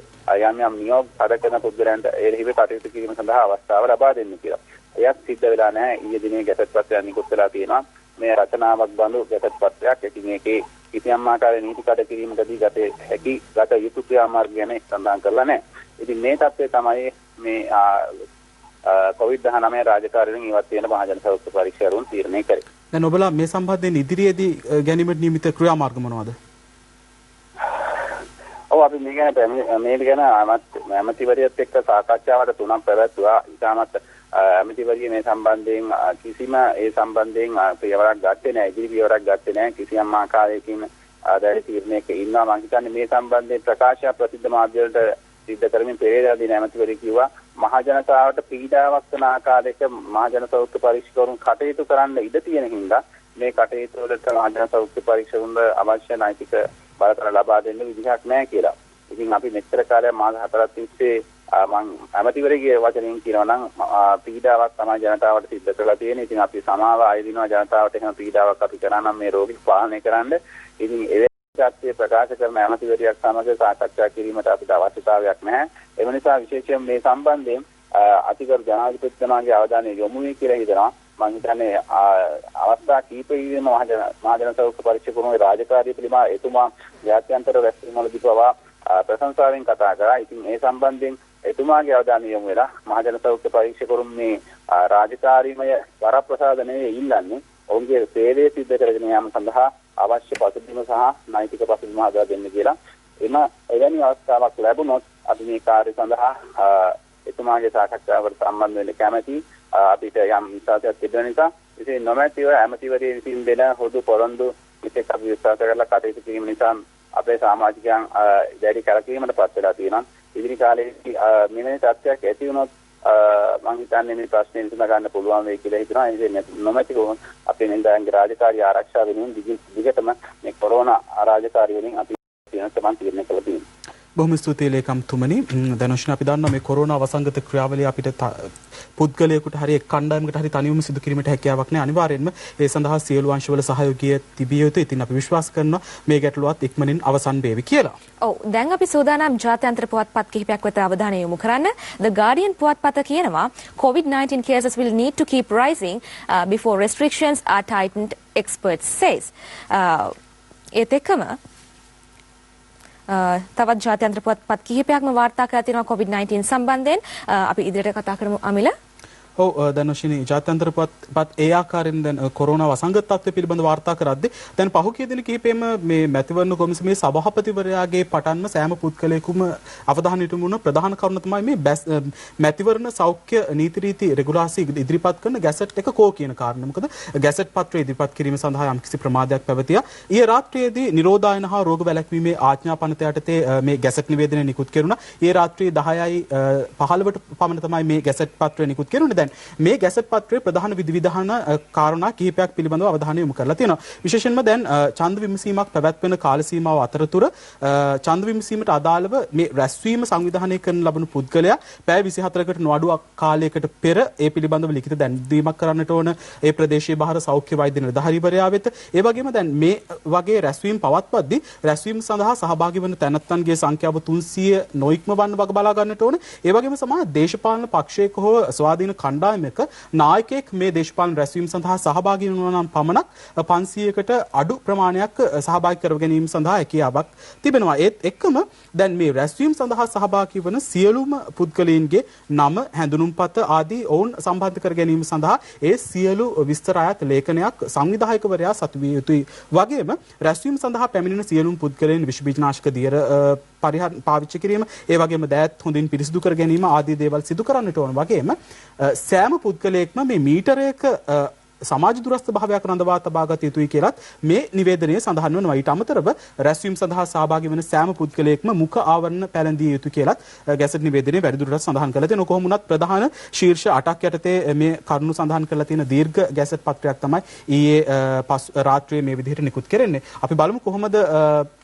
යම් යම් නියෝග සැලකෙන පුද්ගලයන්ට එරෙහිව කටයුතු කිරීම සඳහා අවස්ථාව ලබා දෙන්න කියලා. එයක් සිද්ධ වෙලා නැහැ. ඊයේ දිනේ ගැසට් පත්‍රයක් නිකුත් වෙලා තියෙනවා. මේ රචනාවක් බඳු ගැසට් පත්‍රයක්. ඉතින් ඒකේ කිසියම් ආකාරයේ නීති කඩ කිරීමකදී ගත යුතු ක්‍රියාමාර්ග ගැන සඳහන් කරලා නැහැ. ඉතින් මේ තත්ත්වය තමයි මේ COVID-19 රාජකාරියෙන් ඉවත් වෙන මහජන සෞඛ්‍ය පරීක්ෂකවරුන් තීරණය කරේ. දැන් ඔබලා මේ සම්බන්ධයෙන් ඉදිරියේදී ගැනීමට නියමිත ක්‍රියාමාර්ග මොනවද? ඔව් අපි මේ ගැන ඇමතිවරියත් එක්ක සාකච්ඡාවට තුනක් පැවැත්වුවා. ඉතාමත් ඇමතිවරිය මේ සම්බන්ධයෙන් කිසිම ඒ සම්බන්ධයෙන් පියවරක් ගත්තේ නැහැ. ඉදිරි පියවරක් ගත්තේ නැහැ. කිසියම් ආකාරයකින් දැඩි තීරණයක ඉන්නවා. මම හිතන්නේ මේ සම්බන්ධයෙන් ප්‍රකාශය ප්‍රසිද්ධ මාධ්‍ය වලට සිද්ධ කරමින් පෙරේදා දින ඇමතිවරිය කිව්වා මහ ජනතාවට පීඩාවක් වන ආකාරයක මහජන සෞඛ්‍ය පරීක්ෂකවරුන් කටයුතු කරන්න ඉඩ තියෙන හින්දා මේ කටයුතු වලට මහජන සෞඛ්‍ය පරීක්ෂකවරුන්ට අවශ්‍ය නෛතික බලතල ලබා දෙන්න විදිහක් නැහැ කියලා. ඉතින් අපි මෙච්චර කාලයක් මාස 4ක් තිස්සේ මම ඇමතිවරගේ වචනෙන් කියනවා නම් පීඩාවක් තමයි ජනතාවට සිද්ධ කරලා තියෙන්නේ. ඉතින් අපි සමාව ආයදිනවා ජනතාවට එහෙම පීඩාවක් අපි කරා නම් මේ රෝගී පාලනය කරන්න. ඉතින් ඒ ප්‍රකාශ කරන ඇමතිවරියක් සමග සාකච්ඡා කිරීමට අපිට අවශ්‍යතාවයක් නැහැ. ඒ නිසා විශේෂයෙන් මේ සම්බන්ධයෙන් අතිගරු ජනාධිපතිතුමාගේ අවධානය යොමු වෙයි කියලා හිතනවා. මම හිතන්නේ අවස්ථා කීපයකින්ම මහජන සෞඛ්‍ය පරීක්ෂකවරුන්ගේ රාජකාරිය පිළිබඳව එතුමා ජාත්‍යන්තර රැස්වීම් වලදී පවා ප්‍රශංසාවෙන් කතා කරා. ඉතින් ඒ සම්බන්ධයෙන් එතුමාගේ අවධානය යොමු වෙලා මහජන සෞඛ්‍ය පරීක්ෂකවරුන් මේ රාජකාරීමය වරප්‍රසාදනයේ ඉල්ලන්නේ ඔවුන්ගේ සේවය සිදු කරගෙන යාම සඳහා අවශ්‍ය පසුබිම සහ නෛතික පසුබිම හදා දෙන්න කියලා. එවැනි අවස්ථාවක් ලැබුණොත් අපි මේ කාර්ය සඳහා එතුමාගේ සාකච්ඡාවකට සම්බන්ධ වෙන්න කැමැති. අපිට යම් විශ්වාසයක් තිබෙන නිසා ඉතින් නොමැතිව ඇමතිවරිය විසින් දෙන හොදු පොරොන්දු විශේෂ අපි විශ්වාස කරලා කටයුතු කිරීම නිසා අපේ සමාජිකයන් දැඩි කලකිරීමකට පත් වෙලා තියෙනවා. ඉදිරි කාලේදී මෙවැනි තත්ත්වයක් ඇති වුණොත් මම හිතන්නේ මේ ප්‍රශ්නේ විසඳ ගන්න පුළුවන් වෙයි කියලා හිතනවා. ඒ කියන්නේ නොමැතිව අපේ නිලධාරීන්ගේ රාජකාරිය ආරක්ෂා වෙනුවෙන් දිගටම මේ කොරෝනා රාජකාරිය වලින් අපි තීරණය කළා තියෙනවා. බොහොම ස්තුතියි ලේකම්තුමනි. දනුෂ්ණ අපි දන්නවා මේ කොරෝනා වසංගත ක්‍රියාවලිය අපිට පුද්ගලයෙකුට හරි එක් කණ්ඩායමකට හරි තනියම සිදු කිරීමට හැකියාවක් නැහැ. අනිවාර්යෙන්ම ඒ සඳහා සියලු අංශවල සහයෝගය තිබිය යුතුයි. ඉතින් අපි විශ්වාස කරනවා මේ ගැටලුවත් ඉක්මනින් අවසන් වේවි කියලා. ඔව් දැන් අපි සූදානම් ජාත්‍යන්තර පුවත්පත් කිහිපයක් වෙත අවධානය යොමු කරන්න. The Guardian පුවත්පත කියනවා COVID-19 cases will need to keep rising before restrictions are tightened, experts says. ඒත් එක්කම තවත් ජාත්‍යන්තර පුවත්පත් කිහිපයක්ම වාර්තා කරලා තියෙනවා COVID-19 සම්බන්ධයෙන්. අපි ඉදිරියට කතා කරමු අමිල. ඔව් දනුෂිනි ජාත්‍යන්තර පුවත්පත් ඒ ආකාරයෙන් දැන් කොරෝනා වසංගත තත්ත්වය පිළිබඳව වාර්තා කරද්දී දැන් පහුගිය දින කිහිපෙම මේ මැතිවරණ කොමිසමේ සභාපතිවරයාගේ පටන්ම සෑම පුද්ගලයෙකුම අවධානය යොමු වුණ ප්‍රධාන කරුණ තමයි මේ මැතිවරණ සෞඛ්‍ය නීති රීති රෙගුලාසි ඉදිරිපත් කරන ගැසට් එක කෝ කියන කාරණය. මොකද ගැසට් පත්‍රය ඉදිරිපත් කිරීම සඳහා යම්කිසි ප්‍රමාදයක් පැවතියා. ඊයේ රාත්‍රියේදී නිරෝධායන හා රෝග වැළැක්වීමේ ආඥා පනත යටතේ මේ ගැසට් නිවේදනය නිකුත් කෙරුණා. ඊයේ රාත්‍රියේ 10:15ට පමණ තමයි මේ ගැසට් පත්‍රය නිකුත් කෙරුණේ. මේ ගැසට් පත්‍රයේ ප්‍රධාන විධිවිධාන කාරණා කිහිපයක් පිළිබඳව අවධානය යොමු කරලා තියෙනවා. විශේෂයෙන්ම දැන් ඡන්ද විමසීමක් පැවැත්වෙන කාල සීමාව අතරතුර ඡන්ද විමසීමට අදාළව මේ රැස්වීම සංවිධානය කරන ලබන පුද්ගලයා පැය 24කට නොඅඩු කාලයකට පෙර ඒ පිළිබඳව ලිඛිත දැන්වීමක් කරන්නට ඕන ඒ ප්‍රදේශීය බාහිර සෞඛ්‍ය වෛද්‍ය නිලධාරීවරයා වෙත. ඒ වගේම දැන් මේ වගේ රැස්වීම පවත්වද්දී රැස්වීම සඳහා සහභාගී වන තැනැත්තන්ගේ සංඛ්‍යාව 300 නොඉක්ම වන්න වග බලා ගන්නට ඕන. ඒ වගේම සමහර දේශපාලන පක්ෂයක හෝ ස්වාධීන කණ්ඩායමක නායකයෙක් මේ දේශපාලන රැස්වීම සඳහා සහභාගී වෙනවා නම් පමණක් 500කට අඩු ප්‍රමාණයක් සහභාගී කර ගැනීම සඳහා හැකියාවක් තිබෙනවා. ඒත් එක්කම දැන් මේ රැස්වීම සඳහා සහභාගී වන සියලුම පුද්ගලයන්ගේ නම හැඳුනුම්පත ආදී ඔවුන් සම්බන්ධ කර ගැනීම සඳහා ඒ සියලු විස්තර අයත් ලේඛනයක් සංවිධායකවරයා සතු විය යුතුයි. වගේම රැස්වීම සඳහා පැමිණෙන සියලුම පුද්ගලයන් විෂ බීජනාශක දියර පාවිච්චි කිරීම, ඒ වගේම දෑත් හොඳින් පිරිසිදු කර ගැනීම ආදී දේවල් සිදු කරන්නට ඕන. වගේම සෑම පුද්ගලයෙක්ම මේ මීටරයක සමාජ දුරස්ථ භාවයක් රඳවා තබා ගත යුතුයි කියලත් මේ නිවේදනයේ සඳහන් වෙනවා. ඊට අමතරව රැස්වීම සඳහා සහභාගී වන සෑම පුද්ගලයෙක්ම මුඛ ආවරණ පැළඳිය යුතු කියලත් ගැසට් නිවේදනයේ වැඩිදුරටත් සඳහන් කරලා තියෙනවා. කොහොම වුණත් ප්‍රධාන ශීර්ෂ 8ක් යටතේ මේ කරුණු සඳහන් කරලා තියෙන දීර්ඝ ගැසට් පත්‍රයක් තමයි ඊයේ රාත්‍රියේ මේ විදිහට නිකුත් කෙරෙන්නේ. අපි බලමු කොහොමද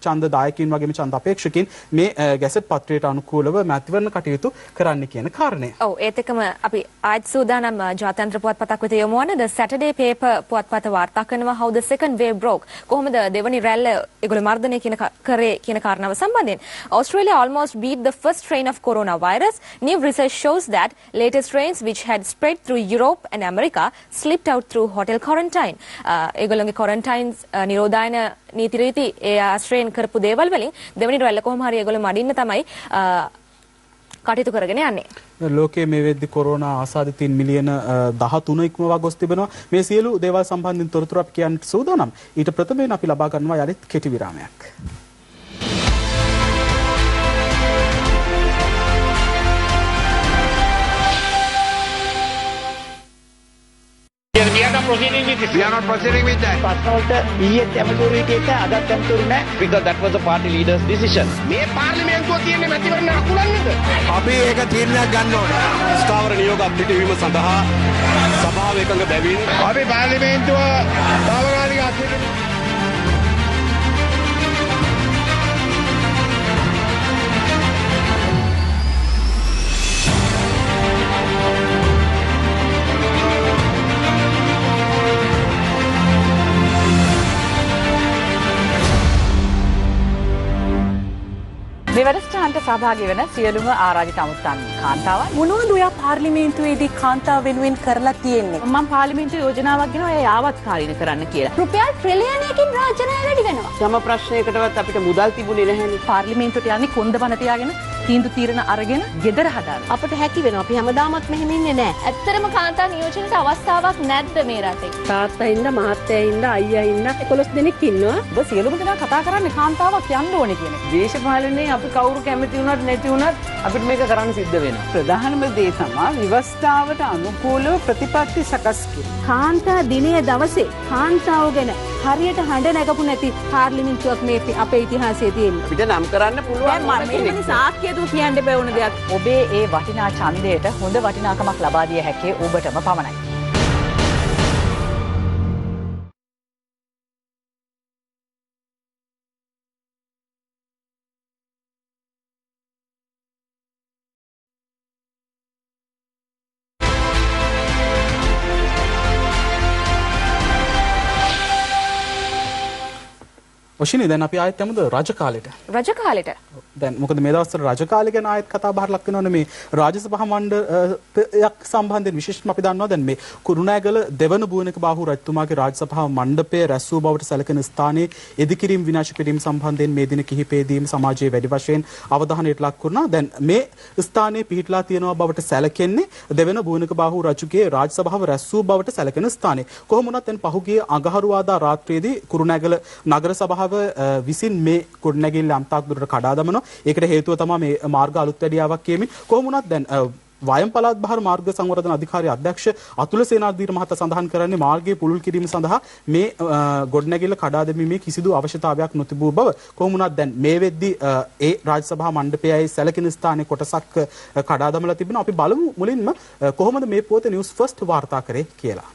ඡන්ද දායකයින් වගේම ඡන්ද අපේක්ෂකයින් මේ ගැසට් පත්‍රයට අනුකූලව මැතිවරණ කටයුතු කරන්න කියන කාරණය. ඔව් ඒත් එක්කම අපි ආයත් සූදානම් ජාත්‍යන්තර පුවත්පතක් වෙත යොමු වන The Saturday paper පුවත්පත වාර්තා කරනවා how the second wave broke. කොහොමද දෙවනි රැල්ල ඒගොල්ලෝ මර්ධනය කරේ කියන කාරණාව සම්බන්ධයෙන්. Australia almost beat the first strain of coronavirus. New research shows that latest strains which had spread through Europe and America slipped out through hotel quarantine. ඒගොල්ලෝගේ quarantine නිරෝධායන නීති රීති ඒ ආශ්‍රයෙන් කරපු දේවල් වලින් දෙවනි රැල්ල කොහොම හරි ඒගොල්ලෝ මඩින්න තමයි කටයුතු කරගෙන යන්නේ. ලෝකයේ මේ වෙද්දි කොරෝනා ආසාදිතයින් මිලියන 13 ඉක්මවා ගොස් තිබෙනවා. මේ සියලු දේවල් සම්බන්ධයෙන් තොරතුරු අපි කියන්නට සූදානම්. ඊට ප්‍රථමයෙන් අපි ලබා ගන්නවා යලිත් කෙටි විරාමයක්. We are not proceeding with that. ප්‍රශ්නවලට ඊයේ ඇමතුරු හිටියට අදත් ඇමතුරු නැහැ because that was the party leaders decision. මේ පාර්ලිමේන්තුව තියෙන්නේ මැතිවරණ අකුලන්නේද? අපි ඒක තීරණයක් ගන්න ඕනේ. ස්ථාවර නියෝග අපිටවීම සඳහා සභාව එකඟ බැවින් අපි පාර්ලිමේන්තුව තාවකාලික අත්හිටුව මේ වැඩසටහනට සහභාගී වෙන සියලුම ආරාධිත අමුත්තන් කාන්තාවන් මොනවද ඔයා පාර්ලිමේන්තුවේදී කාන්තාව වෙනුවෙන් කරලා තියෙන්නේ? මම පාර්ලිමේන්තු යෝජනාවක් ගෙන ඔය යාවත්කාරීන කරන්න කියලා. රුපියල් ට්‍රිලියනයකින් රාජ්‍ය ණය වැඩි වෙනවා. සම ප්‍රශ්නයකටවත් අපිට මුදල් තිබුණේ නැහැනේ. පාර්ලිමේන්තුවට යන්නේ කොන්දබන තියාගෙන තීන්දුව తీරන අරගෙන ගෙදර හදාගන්න. අපිට හැකි වෙනවා. අපි හැමදාමත් මෙහෙම ඉන්නේ නැහැ. ඇත්තරම කාන්තා නියෝජනයට අවස්ථාවක් නැද්ද මේ රටේ? තාත්තා ඉන්න මහත්තයා ඉන්න අයියා ඉන්න 11 දෙනෙක් ඉන්නවා. ඔබ සියලුම දෙනා කතා කරන්නේ කාන්තාවක් යන්න ඕනේ කියන එක. දේශපාලනේ අපි කවුරු කැමති වුණත් නැති වුණත් අපිට මේක කරන්න සිද්ධ වෙනවා. ප්‍රධානම දේ තමයි ව්‍යවස්ථාවට අනුකූලව ප්‍රතිපත්ති සකස් කිරීම. කාන්තා දිනයේ දවසේ කාන්තාව ගැන හරියට හඬ නැගපු නැති පාර්ලිමේන්තුවක් මේ අපේ ඉතිහාසයේ තියෙනවා. අපිට නම් කරන්න පුළුවන්. දැන් මම සාක්කිය දු කියන්න බෑ වුණ දෙයක්. ඔබේ ඒ වටිනා ඡන්දයට හොඳ වටිනාකමක් ලබා දිය හැකි ඔබටම පමණයි. ඔෂිනි දැන් අපි ආයෙත් යමුද රජ කාලෙට. රජ කාලෙට. දැන් මොකද මේ දවස්වල රජ කාලය ගැන ආයෙත් කතා බහට ලක් වෙනවනේ මේ රාජසභා මණ්ඩපයක් සම්බන්ධයෙන් විශේෂයෙන්ම අපි දන්නවා දැන් මේ කුරුණෑගල දෙවන බුවනක බාහු රජතුමාගේ රාජසභා මණ්ඩපය රැස් වූ බවට සැලකෙන ස්ථානයේ ඉදිකිරීම විනාශ කිරීම සම්බන්ධයෙන් මේ දින කිහිපයේදීම සමාජයේ වැඩි වශයෙන් අවධානයට ලක් වුණා. දැන් මේ ස්ථානයේ පිහිටලා තියෙනවා බවට සැලකෙන්නේ දෙවන බුවනක බාහු රජුගේ රාජසභාව රැස් වූ බවට සැලකෙන ස්ථානය. කොහොම වුණත් දැන් පහුගිය අඟහරුවාදා රාත්‍රියේදී කුරුණෑගල නගර සභාව විසින් මේ ගොඩනැගිල්ල අම්තාක් දුරට කඩා දමනවා. ඒකට හේතුව තමයි මේ මාර්ග අලුත් වැඩියාවක් කියමින් කොහොම වුණත් දැන් වයම් පළාත් බහර මාර්ග සංවර්ධන අධිකාරිය අධ්‍යක්ෂ අතුල සේනාධීර මහතා සඳහන් කරන්නේ මාර්ගයේ පුළුල් කිරීම සඳහා මේ ගොඩනැගිල්ල කඩා දැමීමේ කිසිදු අවශ්‍යතාවයක් නොතිබූ බව කොහොම වුණත් දැන් මේ වෙද්දී ඒ රාජසභා මණ්ඩපයයි සැලකින ස්ථානයේ කොටසක් කඩා දමලා තිබෙනවා. අපි බලමු මුලින්ම කොහොමද මේ පුවත නිවුස් ෆස්ට් වාර්තා කරේ කියලා.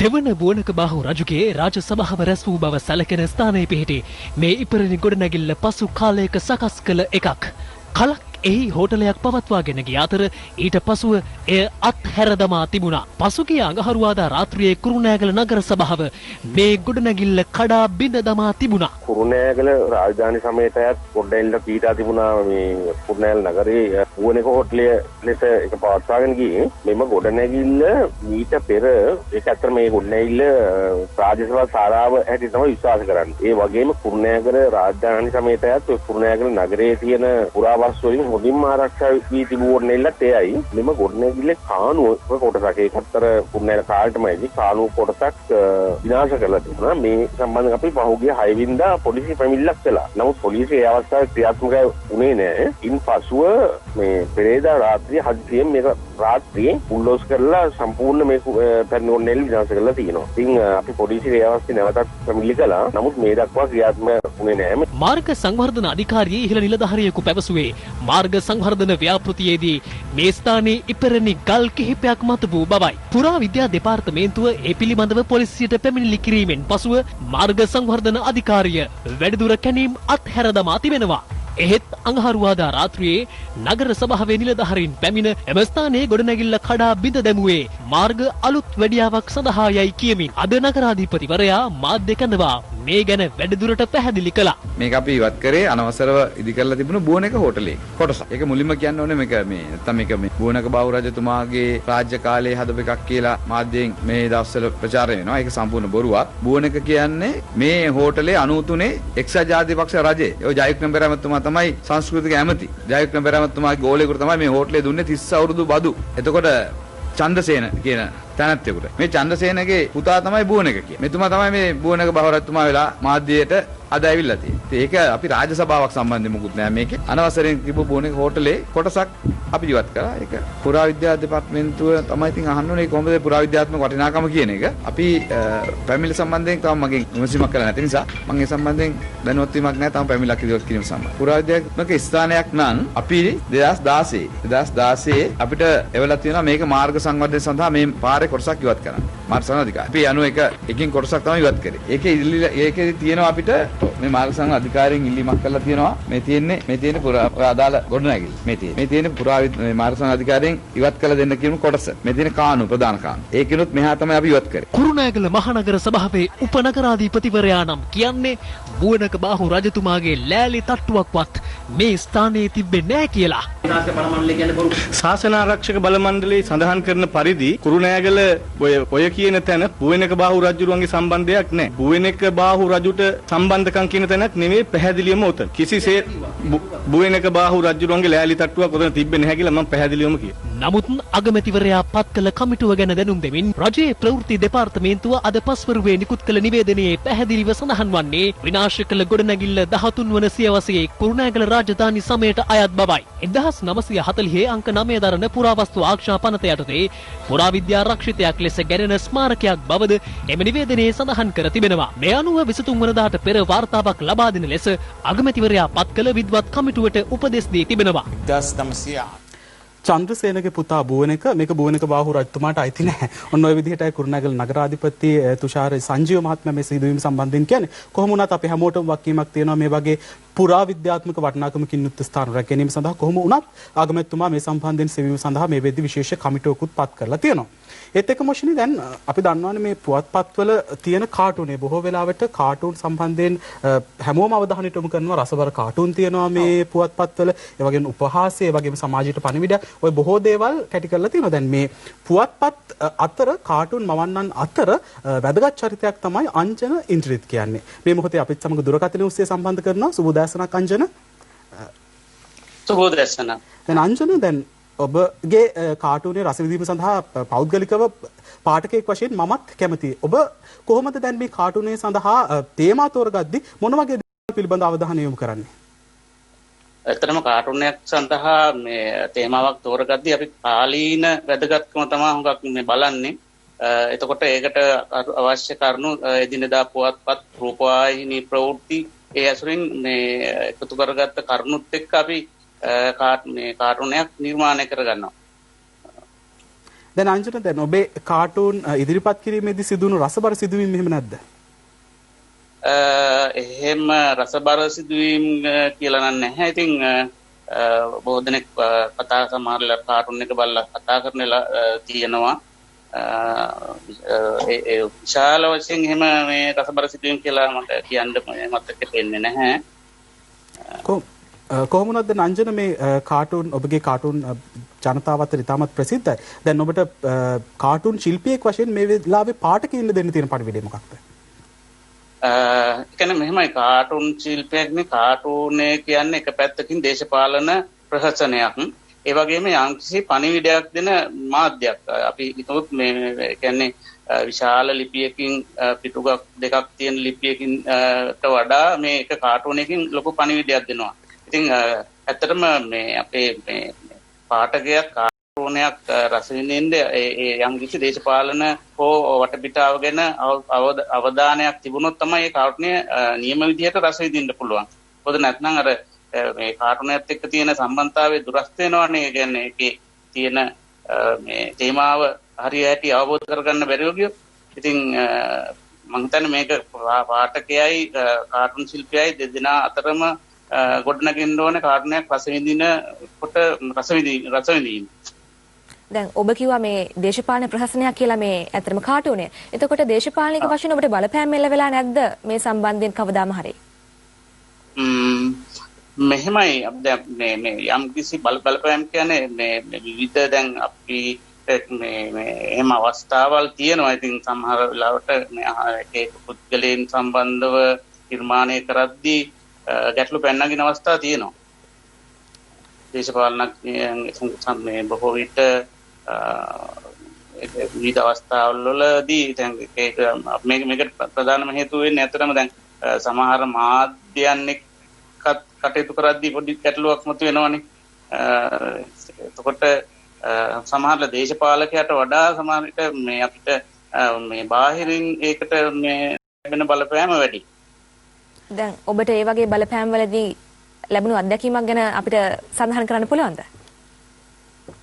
දෙවන බුවනක බාහු රජුගේ රාජ සභාව රැස් වූ බව සැලකෙන ස්ථානයේ පිහිටි මේ ඉපරණි ගොඩනැගිල්ල පසු කාලයක සකස් කළ එකක්. කලක් එහි හෝටලයක් පවත්වාගෙන ගිය අතර ඊට පසුව එය අත්හැර දමා තිබුණා. පසුගිය අඟහරුවාදා රාත්‍රියේ කුරුණෑගල නගර සභාව මේ ගොඩනැගිල්ල කඩා බිඳ දමා තිබුණා. කුරුණෑගල රාජධානි සමේතයත් ගොඩනැගිල්ල පීඩා තිබුණා. මේ කුරුණෑගල නගරයේ බුවනක හෝටලය ලෙස එක පවත්වාගෙන ගියේ. මෙම ගොඩනැගිල්ල මීට පෙර ඒක ඇත්තට මේ ගොඩනැගිල්ල රාජසභා ශාලාව හැටියට තමයි විශ්වාස කරන්නේ. ඒ වගේම කුරුණෑගල රාජධානි සමේතයත් කුරුණෑගල නගරයේ තියෙන පුරාවස්තු වලින් හොඳින්ම ආරක්ෂා වී තිබූ ගොඩනැගිල්ලත් එයයි. මෙම ගොඩනැගිල්ලේ කානුව කොටසක් ඒකත්තර කුරුණෑගල කාලෙටමයි කානුව කොටසක් විනාශ කරලා තිබුණා. මේ සම්බන්ධයෙන් අපි පහුගිය 6 වෙනිදා පොලිසිය පැමිණිල්ලක් කළා. නමුත් පොලිසිය ඒ අවස්ථාවේ ක්‍රියාත්මක වුණේ නැහැ. ඉන්පසුව මේ පෙරේදා රාත්‍රියේ 7 PM මේක රාත්‍රියේ බුල්ඩෝස් කරලා සම්පූර්ණ මේ පැරණි ගොඩනැගිල්ල විනාශ කරලා තියෙනවා. ඉතින් අපි පොලිසිය ඒ අවස්ථාවේ නැවතත් පැමිණිලි කළා. නමුත් මේ දක්වා ක්‍රියාත්මක වුණේ නැහැ. මාර්ග සංවර්ධන අධිකාරියේ ඉහළ නිලධාරියෙකු පැවසුවේ මාර්ග සංවර්ධන ව්‍යාපෘතියේදී මේ ස්ථානයේ ඉපරණි ගල් කිහිපයක් මත වූ බවයි. පුරා විද්‍යා දෙපාර්තමේන්තුව ඒ පිළිබඳව පොලිසියට පැමිණිලි කිරීමෙන් පසුව මාර්ග සංවර්ධන අධිකාරිය වැඩිදුර කැණීම් අත්හැර දමා තිබෙනවා. එහෙත් අඟහරුවාදා රාත්‍රියේ නගර සභාවේ නිලධාරීන් පැමිණ එම ස්ථානයේ ගොඩනැගිල්ල කඩා බිඳ දැමුවේ මාර්ග අලුත් වැඩියාවක් සඳහා යයි කියමින් අද නගරාධිපතිවරයා මාධ්‍ය කැඳවා මේ ගැන වැඩිදුරට පැහැදිලි කළා. මේක අපි ඉවත් කරේ අනවසරව ඉදි කරලා තිබුණු බුවනක හෝටලේ කොටස. ඒක මුලින්ම කියන්න ඕනේ මේක නැත්තම් මේක බුවනක බාහු රජතුමාගේ රාජ්‍ය කාලයේ හදපු එකක් කියලා මාධ්‍යයෙන් මේ දවස්වල ප්‍රචාරය වෙනවා. ඒක සම්පූර්ණ බොරුවක්. බුවනක කියන්නේ මේ හෝටලේ 93 එක්සත් ජාතික පක්ෂ රජේ. ඒ ජයවික්‍රම බෙරමතුමා තමයි සංස්කෘතික ඇමති. ජයවික්‍රම බෙරමතුමාගේ ගෝලයකට තමයි මේ හෝටලේ දුන්නේ 30 අවුරුදු බදු. එතකොට චන්දසේන කියන තැනැත්තෙකුට. මේ චන්දසේනගේ පුතා තමයි බුවනක කියන්නේ. මෙතුමා තමයි මේ බුවනක බාහු රජතුමා වෙලා මාධ්‍යයට අද ඇවිල්ලා තියෙන්නේ. ඒක අපි රාජ්‍ය සභාවක් සම්බන්ධයෙන් මුකුත් නෑ මේකේ. අනවසරයෙන් තිබු බුවනක හෝටලේ කොටසක් අපි ඉවත් කරා. ඒක පුරාවිද්‍යා දෙපාර්තමේන්තුව තමයි ඉතින් අහන්න ඕනේ කොහොමද පුරාවිද්‍යාත්මක වටිනාකම කියන එක. අපි පැමිණිලි සම්බන්ධයෙන් තම මගෙන් විමසීමක් කළා නැති නිසා මම ඒ සම්බන්ධයෙන් දැනුවත් වීමක් නැහැ. තම පැමිණිලක් ඉදිරියට කිරීම සම්බන්ධ. පුරාවිද්‍යාත්මක ස්ථානයක් නම් අපි 2016 අපිට එවලා තියෙනවා මේක මාර්ග සංවර්ධනය සඳහා මේ පාරේ කොටසක් ඉවත් කරන්න. මාර්ග සංවර්ධන අධිකාරිය. අපි අනු එක එකකින් කොටසක් තමයි ඉවත් කරේ. ඒකේ තියෙනවා අපිට මේ මාර්ග සංවර්ධන අධිකාරියෙන් ඉල්ලීමක් කරලා තියෙනවා. මේ තියෙන්නේ අදාළ ගොඩනැගිලි. මේ තියෙන්නේ පුරාවිද්‍යා මාර්ග සංවර්ධන අධිකාරියෙන් ඉවත් කළ දෙන්න කියන කොටස. මේ තියෙන කානු ප්‍රධාන කානු. ඒකිනුත් මෙහා තමයි අපි ඉවත් කරේ. කුරුණෑගල මහනගර සභාවේ උපනගරාධිපතිවරයා නම් කියන්නේ බුවනක බාහු රජතුමාගේ ලෑලි තට්ටුවක්වත් මේ ස්ථානයේ තිබෙන්නේ නැහැ කියලා. ශාසන ආරක්ෂක බල මණ්ඩලයේ සඳහන් කරන පරිදි කුරුණෑගල ඔය කියන තැන බුවනක බාහු රජුරුවන්ගේ සම්බන්ධයක් නැහැ. බුවනක බාහු රජුට සම්බන්ධකම් කියන තැනක් නෙමෙයි පැහැදිලිවම උතන. කිසිසේත් බුවනක බාහු රජුරුවන්ගේ ලෑලි තට්ටුවක් උතන තිබෙන්නේ නැහැ කියලා මම පැහැදිලිවම කියනවා. නමුත් අගමැතිවරයා පත් කළ කමිටුව ගැන දැනුම් දෙමින් රජයේ ප්‍රවෘත්ති දෙපාර්තමේන්තුව අද පස්වරුවේ නිකුත් කළ නිවේදනයේ පැහැදිලිව සඳහන් වන්නේ විනාශ කළ ගොඩනැගිල්ල 13 වන සියවසේ කුරුණෑගල රාජධානි සමයට අයත් බවයි. 1940 අංක 9 දරන පුරාවස්තු ආරක්ෂා පනත යටතේ පුරාවිද්‍යා ආරක්ෂිතයක් ලෙස ගැනෙන ස්මාරකයක් බවද එම නිවේදනයේ සඳහන් කර තිබෙනවා. මේ අනුව 23 වනදාට පෙර වාර්තාවක් ලබා දෙන ලෙස අගමැතිවරයා පත් කළ විද්වත් කමිටුවට උපදෙස් දී තිබෙනවා. චන්ද්‍රසේනගේ පුතා බුවනක මේක බුවනක බාහු රජතුමාට අයිති නැහැ. ඔන්න ඔය විදිහටයි කුරුණෑගල නගරාධිපති තුෂාර සංජීව මහත්මයා මේ සිදුවීම සම්බන්ධයෙන් කියන්නේ. කොහොම වුණත් අපි හැමෝටම වගකීමක් තියෙනවා මේ වගේ පුරාවිද්‍යාත්මක වටිනාකමකින් යුක්ත ස්ථාන රැකගැනීම සඳහා කොහොම වුණත් ආගමැතිතුමා මේ සම්බන්ධයෙන් සෙවීම සඳහා මේ වෙද්දී විශේෂ කමිටුවකුත් පත් කරලා තියෙනවා. ඒත් එක්ක මොෂිනි දැන් අපි දන්නවානේ මේ පුවත්පත්වල තියෙන කාටුනේ බොහෝ වෙලාවට කාටුන් සම්බන්ධයෙන් හැමෝම අවධානයට යොමු කරනවා. රසබර කාටුන් තියෙනවා මේ පුවත්පත්වල. ඒ වගේම උපහාසය, ඒ වගේම සමාජයට පණිවිඩ ඔය බොහෝ දේවල් කැටි කරලා තියෙනවා. දැන් මේ පුවත්පත් අතර කාටුන් මවන්නන් අතර වැදගත් චරිතයක් තමයි අංජන ඉන්ද්‍රිත් කියන්නේ. මේ මොහොතේ අපිත් සමග දුරකථන ඔස්සේ සම්බන්ධ කරනවා. සුබෝදෑසනක් අංජන. සුබෝදෑසන. දැන් අංජන දැන් ඔබගේ කාටුනේ රස විඳීම සඳහා පෞද්ගලිකව පාඨකයෙක් වශයෙන් මමත් කැමතියි. ඔබ කොහොමද දැන් මේ කාටුනේ සඳහා තේමා තෝරගද්දි මොන වගේ දේවල් පිළිබඳ අවධානය යොමු කරන්නේ? ඇත්තටම කාටුනයක් සඳහා මේ තේමාවක් තෝරගද්දී අපි කාලීන වැදගත්කම තමයි හුඟක් මේ බලන්නේ. එතකොට ඒකට අවශ්‍ය කරුණු එදිනෙදා පුවත්පත්, රූපවාහිනී ප්‍රවෘත්ති ඒ ඇසුරින් මේ එකතු කරගත්ත කරුණුත් එක්ක අපි කාටුනයක් නිර්මාණය කරගන්නවා. දැන් අංජන දැන් ඔබේ කාටුන් ඉදිරිපත් කිරීමේදී සිදුවුණු රසබර සිදුවීම් එහෙම නැද්ද? එහෙම රසබර සිදුවීම් කියලා නම් නැහැ. ඉතින් බොහෝ දෙනෙක් කතා සමහරලා කාටුන් එක බලලා කතා කරනලා තියෙනවා. ඒ විශාල වශයෙන් එහෙම මේ රසබර සිදුවීම් කියලා මට කියන්න මතක දෙන්නේ නැහැ. කොහොම වුණත් දැන් අංජන මේ කාටුන් ඔබගේ කාටුන් ජනතාව අතර ඉතාමත් ප්‍රසිද්ධයි. දැන් ඔබට කාටුන් ශිල්පියෙක් වශයෙන් මේ වෙලාවේ පාඨකයින්ට දෙන්න තියෙන පණිවිඩය මොකක්ද? කියන්නේ මෙහෙමයි කාටුන් ශිල්පියෙක්නේ කාටුනේ කියන්නේ එක පැත්තකින් දේශපාලන ප්‍රහසනයක්. ඒ වගේම යම්කිසි පණිවිඩයක් දෙන මාධ්‍යයක්. අපි හිතුවොත් මේ කියන්නේ විශාල ලිපියකින් පිටුවක් දෙකක් තියෙන ලිපියකින් වඩා මේ එක කාටුනකින් ලොකු පණිවිඩයක් දෙනවා. ඉතින් ඇත්තටම මේ අපේ මේ පාඨකයා කාටුනයක් රස විඳින්න ඒ යම් කිසි දේශපාලන හෝ වටපිටාව ගැන අවධානයක් තිබුණොත් තමයි ඒ කාටුනේ නියම විදිහට රස විඳින්න පුළුවන්. මොකද නැත්නම් අර මේ කාටුනයත් එක්ක තියෙන සම්බන්ධතාවය දුරස්ත වෙනවනේ. ඒ කියන්නේ ඒකේ තියෙන මේ තේමාව හරියට අවබෝධ කරගන්න බැරිව ගියොත් ඉතින් මම හිතන්නේ මේක පාඨකයයි කාටුන් ශිල්පියයි දෙදෙනා අතරම ගොඩනගින්න ඕනේ කාරණයක් රස විඳිනකොට රස විඳින්න. දැන් ඔබ කිව්වා මේ දේශපාලන ප්‍රහසනයක් කියලා මේ ඇත්තටම කාටුනේ. එතකොට දේශපාලනික වශයෙන් ඔබට බලපෑම් එල්ල වෙලා නැද්ද මේ සම්බන්ධයෙන් කවදාම හරි? මෙහෙමයි දැන් මේ යම් කිසි බලපෑම් කියන්නේ මේ විවිධ දැන් අපි මේ එහෙම අවස්ථාවල් තියෙනවා. ඉතින් සමහර වෙලාවට මේ පුද්ගලයන් සම්බන්ධව නිර්මාණය කරද්දී ගැටලු පැනනගින අවස්ථා තියෙනවා. දේශපාලනඥයන් මේ බොහෝ විට විවිධ අවස්ථාවල් වලදී දැන් මේකට ප්‍රධානම හේතුව වෙන්නේ ඇත්තටම දැන් සමහර මාධ්‍යයන් එක්කත් කටයුතු කරද්දී පොඩි ගැටලුවක් මතු වෙනවනේ. එතකොට සමහර දේශපාලකයට වඩා සමහර විට මේ අපිට මේ බාහිරින් ඒකට මේ ලැබෙන බලපෑම වැඩි. දැන් ඔබට ඒ වගේ බලපෑම් වලදී ලැබුණු අත්දැකීමක් ගැන අපිට සඳහන් කරන්න පුළුවන්ද?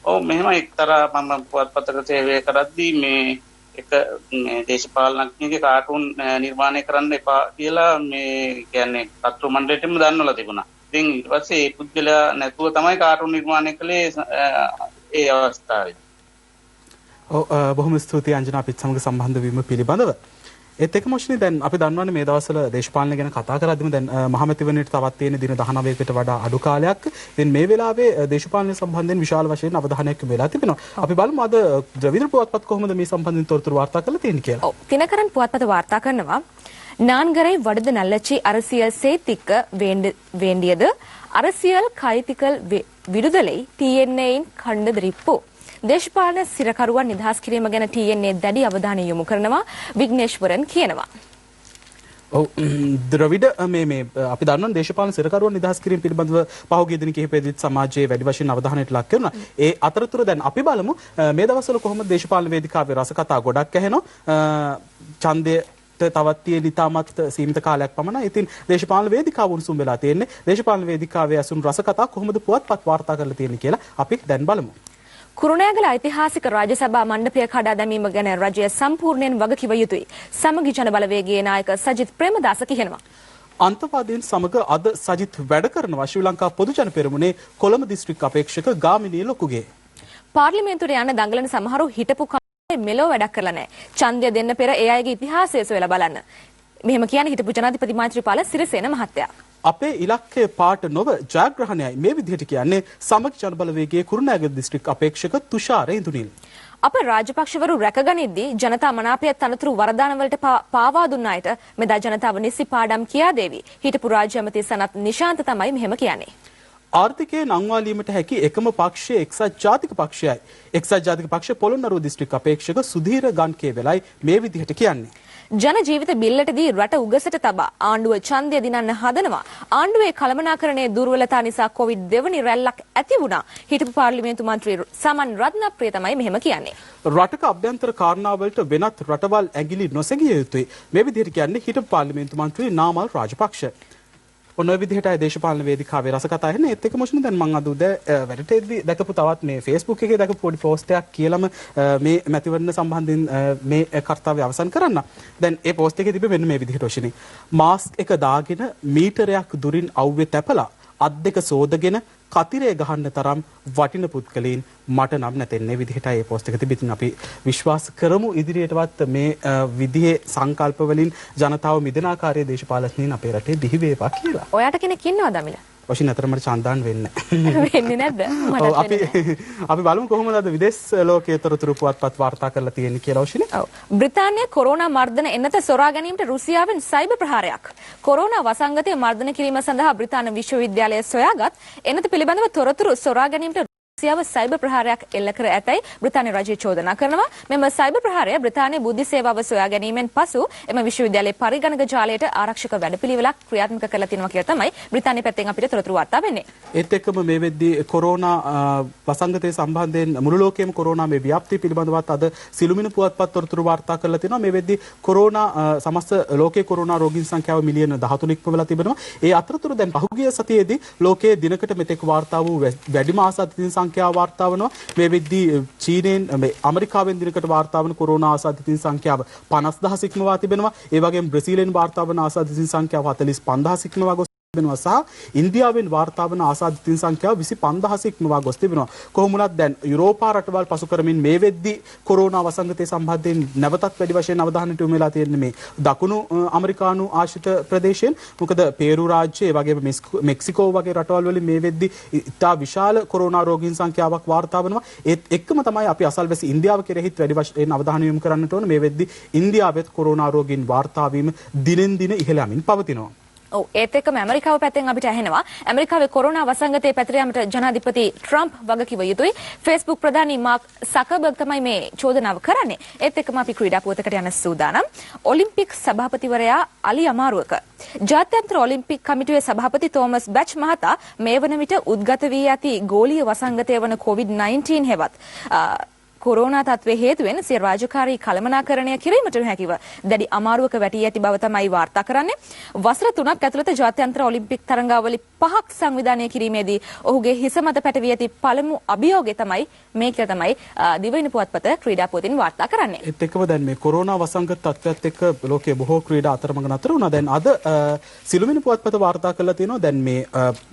ඔව් මෙහෙම එක්තරා මම පුවත්පතක සේවය කරද්දී මේ එක මේ දේශපාලනඥයෙක්ගේ කාටුන් නිර්මාණය කරන්න එපා කියලා මේ කියන්නේ කර්තෘ මණ්ඩලෙටම දන්වලා තිබුණා. ඉතින් ඊට පස්සේ ඒ පුද්ගලයා නැතුව තමයි කාටුන් නිර්මාණය කළේ ඒ අවස්ථාවේ. ඔව් බොහොම ස්තුතියි අංජනා අපිත් සමග සම්බන්ධ වීම පිළිබඳව. ඒත් එක්කම ඔෂිනි දැන් අපි දන්නවනේ මේ දවස්වල දේශපාලන ගැන කතා කරද්දිම දැන් මහමැතිවරණයට තවත් තියෙන දින 19කට වඩා අඩු කාලයක්. ඉතින් මේ වෙලාවේ දේශපාලන සම්බන්ධයෙන් විශාල වශයෙන් අවධානයක් යොමු වෙලා තිබෙනවා. අපි බලමු අද ද්‍රවිඩ පුවත්පත් කොහොමද මේ සම්බන්ධයෙන් තොරතුරු වාර්තා කරලා තියෙන්නේ කියලා. ඔව් தினகரன் පුවත්පත වාර්තා කරනවා நான்கரை வடுது நல்லச்சி அரசியல் சேத்திக்க வேண்டியது அரசியல் கைதிகள் விடுதலை TNAயின் කණ්ඩදරිප්පු දේශපාලන සිරකරුවන් නිදහස් කිරීම ගැන TNA දැඩි අවධානය යොමු කරනවා විග්නේෂ්වරන් කියනවා. ඔව් ද්‍රවිඩ මේ අපි දන්නවා දේශපාලන සිරකරුවන් නිදහස් කිරීම පිළිබඳව පහුගිය දින කිහිපෙදිත් සමාජයේ වැඩි වශයෙන් අවධානයට ලක් කරනවා. ඒ අතරතුර දැන් අපි බලමු මේ දවස්වල කොහොමද දේශපාලන වේදිකාවේ රස කතා ගොඩක් ඇහෙනවා. ඡන්දය තවත් තියෙන ඉතාමත් සීමිත කාලයක් පමණයි. ඉතින් දේශපාලන වේදිකාව උණුසුම් වෙලා තියෙන්නේ. දේශපාලන වේදිකාවේ අසුන් රස කතා කොහොමද පුවත්පත් වාර්තා කරලා තියෙන්නේ කියලා අපි දැන් බලමු. කුරුණෑගල ඓතිහාසික රාජසභා මණ්ඩපය කඩා දැමීම ගැන රජය සම්පූර්ණයෙන් වගකිව යුතුයි. සමගි ජන බලවේගයේ නායක සජිත් ප්‍රේමදාස කියනවා. අන්තවාදීන් සමග අද සජිත් වැඩ කරනවා ශ්‍රී ලංකා පොදු ජන පෙරමුණේ කොළඹ දිස්ත්‍රික් අපේක්ෂක ගාමිණී ලොකුගේ. පාර්ලිමේන්තුවට යන දඟලන සමහරු හිටපු මෙලෝ වැඩක් කරලා නැහැ. ඡන්දය දෙන්න පෙර ඒ අයගේ ඉතිහාසය සොයලා බලන්න. මෙහෙම කියන්නේ හිටපු ජනාධිපති මෛත්‍රීපාල සිරිසේන මහත්තයා. අපේ ඉලක්කය පාට නොව ජයග්‍රහණයයි මේ විදිහට කියන්නේ සමගි ජන බලවේගයේ කුරුණෑගල දිස්ත්‍රික් අපේක්ෂක තුෂාර ඉන්දුනිල්. අප රාජපක්ෂවරු රැකගනිද්දී ජනතා මනාපය තනතුරු වරදාන වලට පාවා දුන්න අයට මෙදා ජනතාව නිසි පාඩම් කියා දේවි. හිටපු රාජ්‍ය ඇමති සනත් නිශාන්ත තමයි මෙහෙම කියන්නේ. ආර්ථිකයේ නංවාලීමට හැකි එකම පක්ෂය එක්සත් ජාතික පක්ෂයයි. එක්සත් ජාතික පක්ෂ පොළොන්නරුව දිස්ත්‍රික් අපේක්ෂක සුධීර ගන්කේ වෙලයි මේ විදිහට කියන්නේ. ජන ජීවිත බිල්ලටදී රට උගසට තබා ආණ්ඩුව ඡන්දය දිනන්න හදනවා. ආණ්ඩුවේ කළමනාකරණයේ දුර්වලතා නිසා කොවිඩ් දෙවනි රැල්ලක් ඇති වුණා. හිටපු පාර්ලිමේන්තු මන්ත්‍රී සමන් රත්නප්‍රිය තමයි මෙහෙම කියන්නේ. රටක අභ්‍යන්තර කාරණාවලට වෙනත් රටවල් ඇගිලි නොසැගිය යුතුයි. මේ විදිහට කියන්නේ හිටපු පාර්ලිමේන්තු මන්ත්‍රී නාමල් රාජපක්ෂ. ඔන්න ඔය විදිහටයි දේශපාලන වේදිකාවේ රස කතා එන්නේ. ඒත් එක්ක මොෂින් දැන් මම අද උදේ වැඩටදී දැකපු තවත් මේ Facebook එකේ දැකපු පොඩි පෝස්ට් එකක් කියලාම මේ මැතිවරණ සම්බන්ධයෙන් මේ කාර්යය අවසන් කරන්න. දැන් ඒ පෝස්ට් එකේ තිබෙන්නේ මෙන්න මේ විදිහට ඔෂිනේ. මාස්ක් එක දාගෙන මීටරයක් දුරින් අවුවේ තැපලා අත් දෙක සෝදගෙන කතිරේ ගහන්න තරම් වටින පුද්ගලයන් මට නම් නැතෙන්නේ විදිහටයි මේ පෝස්ට් එක තිබෙන්නේ. අපි විශ්වාස කරමු ඉදිරියටවත් මේ විදිහේ සංකල්ප වලින් ජනතාව මිදෙන ආකාරයේ දේශපාලනඥයින් අපේ රටේ බිහි වේවා කියලා. ඔයාට කෙනෙක් ඉන්නවද අමිල? වශයෙන් අතරමට චන්දාන් වෙන්නේ. වෙන්නේ නැද්ද? අපි බලමු කොහොමද අද විදේශ ලෝකයේ තොරතුරු පුවත්පත් වාර්තා කරලා තියෙන්නේ කියලා ඔෂිනේ. ඔව්. බ්‍රිතාන්‍යයේ කොරෝනා මර්ධන එන්නත සොරා ගැනීමට රුසියාවෙන් සයිබර් ප්‍රහාරයක්. කොරෝනා වසංගතය මර්ධන කිරීම සඳහා බ්‍රිතාන්‍ය විශ්වවිද්‍යාලය සොයාගත් එන්නත පිළිබඳව තොරතුරු සොරා ගැනීමට රුසියාව සයිබර් ප්‍රහාරයක් එල්ල කර ඇතැයි බ්‍රිතාන්‍ය රජය චෝදනා කරනවා. මෙම සයිබර් ප්‍රහාරය බ්‍රිතාන්‍ය බුද්ධි සේවාව සොයා ගැනීමෙන් පසු එම විශ්වවිද්‍යාලයේ පරිගණක ජාලයට ආරක්ෂක වැඩපිළිවෙලක් ක්‍රියාත්මක කරලා තිනවා කියලා තමයි බ්‍රිතාන්‍ය පැත්තෙන් අපිට තොරතුරු වාර්තා වෙන්නේ. ඒත් එක්කම මේ වෙද්දී කොරෝනා වසංගතය සම්බන්ධයෙන් මුළු ලෝකයේම කොරෝනා මේ ව්‍යාප්තිය පිළිබඳවත් අද සිළුමිණ පුවත්පත් තොරතුරු වාර්තා කරලා තිනවා. මේ වෙද්දී කොරෝනා සමස්ත ලෝකයේ කොරෝනා රෝගීන් සංඛ්‍යාව මිලියන 13 ඉක්ම වෙලා තිබෙනවා. ඒ අතරතුර දැන් පහුගිය සතියේදී ලෝකයේ දිනකට මෙතෙක් වාර්තා වූ වැඩිම ආසාදිතයින් සංඛ්‍යාව වාර්තා වෙනවා. මේ වෙද්දී චීනෙන් ඇමරිකාවෙන් දිනකට වාර්තා වන කොරෝනා ආසාදිතයින් සංඛ්‍යාව 50000 ඉක්මවා තිබෙනවා. ඒ වගේම බ්‍රසීලෙන් වාර්තා වන ආසාදිතයින් සංඛ්‍යාව 45000 ඉක්මවා වෙනවා සහ ඉන්දියාවෙන් වාර්තා වන ආසාදිතින් සංඛ්‍යාව 25000 ඉක්මවා ගොස් තිබෙනවා. කොහොම වුණත් දැන් යුරෝපා රටවල් පසු කරමින් මේ වෙද්දී කොරෝනා වසංගතය සම්බන්ධයෙන් නැවතත් වැඩි වශයෙන් අවධානයට යොමු වෙලා තියෙන්නේ මේ දකුණු ඇමරිකානු ආශ්‍රිත ප්‍රදේශයෙන්. මොකද පේරු රාජ්‍ය ඒ වගේම මෙක්සිකෝ වගේ රටවල් වලින් මේ වෙද්දී ඉතා විශාල කොරෝනා රෝගීන් සංඛ්‍යාවක් වාර්තා වෙනවා. ඒත් එක්කම තමයි අපි අසල්වැසි ඉන්දියාව කෙරෙහිත් වැඩි වශයෙන් අවධානය යොමු කරන්නට ඕන. මේ වෙද්දී ඉන්දියාවෙත් කොරෝනා රෝගීන් වාර්තා වීම දිනෙන් දින ඉහළ යමින් පවතිනවා. ඔව් ඒත් එක්කම ඇමරිකාව පැත්තෙන් අපිට ඇහෙනවා ඇමරිකාවේ කොරෝනා වසංගතයේ පැතිර යාමට ජනාධිපති ට්‍රම්ප් වගකිව යුතුයි. Facebook ප්‍රධානී මාක් සකර්බර්ග් තමයි මේ චෝදනාව කරන්නේ. ඒත් එක්කම අපි ක්‍රීඩා පුවතකට යන සූදානම්. ඔලිම්පික් සභාපතිවරයා අලි අමාරුවක. ජාත්‍යන්තර ඔලිම්පික් කමිටුවේ සභාපති තෝමස් බැච් මහතා මේ වන විට උද්ගත වී ඇති ගෝලීය වසංගතය වන COVID-19 හෙවත් කොරෝනා තත්ත්වයේ හේතුවෙන් සිය රාජකාරී කළමනාකරණය කිරීමට නොහැකිව දැඩි අමාරුවක වැටී ඇති බව තමයි වාර්තා කරන්නේ. වසර 3ක් ඇතුළත ජාත්‍යන්තර ඔලිම්පික් තරඟාවලි 5ක් සංවිධානය කිරීමේදී ඔහුගේ හිස මත පැටවී ඇති පළමු අභියෝගය තමයි මේක තමයි දිවයින පුවත්පත ක්‍රීඩා පුවතින් වාර්තා කරන්නේ. ඒත් එක්කම දැන් මේ කොරෝනා වසංගත තත්ත්වයත් එක්ක ලෝකයේ බොහෝ ක්‍රීඩා අතරමඟ නතර වුණා. දැන් අද සිළුමිණි පුවත්පත වාර්තා කරලා තියෙනවා දැන් මේ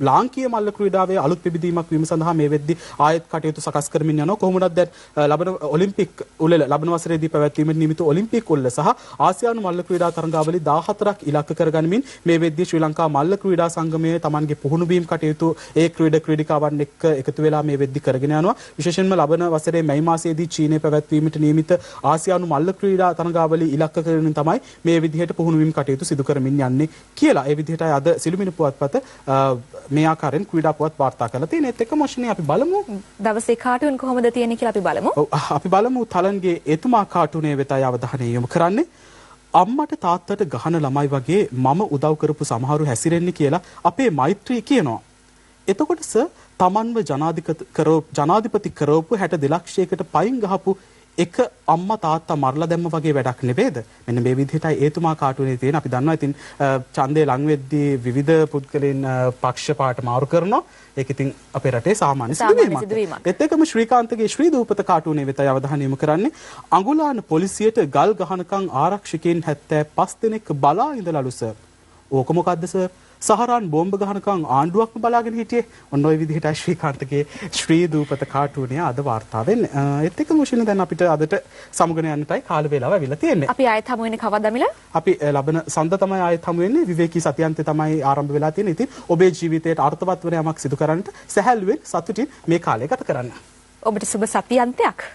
ලාංකීය මල්ල ක්‍රීඩාවේ අලුත් පිබිදීමක් වීම සඳහා මේ වෙද්දී ආයත් කටයුතු සකස් කරමින් යනවා. කොහොමද දැන් ඔලිම්පික් උළෙල ලබන වසරේදී පැවැත්වීමට නියමිත ඔලිම්පික් උළෙල සහ ආසියානු මල්ල ක්‍රීඩා තරඟාවලි 14ක් ඉලක්ක කරගනිමින් මේ වෙද්දී ශ්‍රී ලංකා මල්ල ක්‍රීඩා සංගමයේ Tamanගේ පුහුණු වීම කටයුතු ඒ ක්‍රීඩකාවන් එක්ක එකතු වෙලා මේ වෙද්දී කරගෙන යනවා. විශේෂයෙන්ම ලබන වසරේ මැයි මාසයේදී චීනයේ පැවැත්වීමට නියමිත ආසියානු මල්ල ක්‍රීඩා තරඟාවලි ඉලක්ක කරගෙන තමයි මේ විදිහට පුහුණු වීම කටයුතු සිදු කරමින් යන්නේ කියලා. ඒ විදිහටයි අද සිළුමිණි පුවත්පත මේ ආකාරයෙන් ක්‍රීඩා පුවත් වාර්තා කරලා තියෙන. ඒත් එක්කම මොෂිනී අපි බලමු දවසේ කාටුන් කොහොමද තියෙන්නේ කියලා අපි බලමු. අපි බලමු තලන්ගේ එතුමා කාටුනේ වෙතයි අවධානය යොමු කරන්නේ. අම්මට තාත්තට ගහන ළමයි වගේ මම උදව් කරපු සමහරු හැසිරෙන්නේ කියලා අපේ මෛත්‍රී කියනවා. එතකොට තමන්ව ජනාධිපති කරවපු 62 ලක්ෂයකට පයින් ගහපු එක අම්මා තාත්තා මරලා දැම්ම වගේ වැඩක් නෙවෙයිද? මෙන්න මේ විදිහටයි ඒතුමා කාටුනේ තියෙන. අපි දන්නවා ඉතින් ඡන්දේ ලඟ වෙද්දී විවිධ පුද්ගලයන් පක්ෂපාත මාරු කරනවා. ඒක ඉතින් අපේ රටේ සාමාන්‍ය සිදුවීමක්. ඒත් එක්කම ශ්‍රීකාන්තගේ ශ්‍රී දූපත කාටුනේ වෙතයි අවධානය යොමු කරන්නේ. අඟුලාන පොලිසියට ගල් ගහනකම් ආරක්ෂකයන් 75 දෙනෙක් බලා ඉඳලාලු සර්. ඕක මොකද්ද සර්? සහරාන් බෝම්බ ගහනකම් ආණ්ඩුවක්ම බලාගෙන හිටියේ. ඔන්න ඔය විදිහට ශ්‍රීකාන්තගේ ශ්‍රී දූපත කාටුනේ අද වාර්තා වෙන්නේ. ඒත් එක්කම මුෂින දැන් අපිට අදට සමුගෙන යන්නටයි කාල වේලාව ඇවිල්ලා තියෙන්නේ. අපි ආයෙත් හමු වෙන්නේ කවදාද මිල? අපි ලබන සඳ තමයි ආයෙත් හමු වෙන්නේ. විවේකී සතියන්තේ තමයි ආරම්භ වෙලා තියෙන්නේ. ඉතින් ඔබේ ජීවිතයට අර්ථවත් වන යමක් සිදු කරන්නට සැහැල්ලුවෙන් සතුටින් මේ කාලය ගත කරන්න. ඔබට සුබ සතියන්තයක්.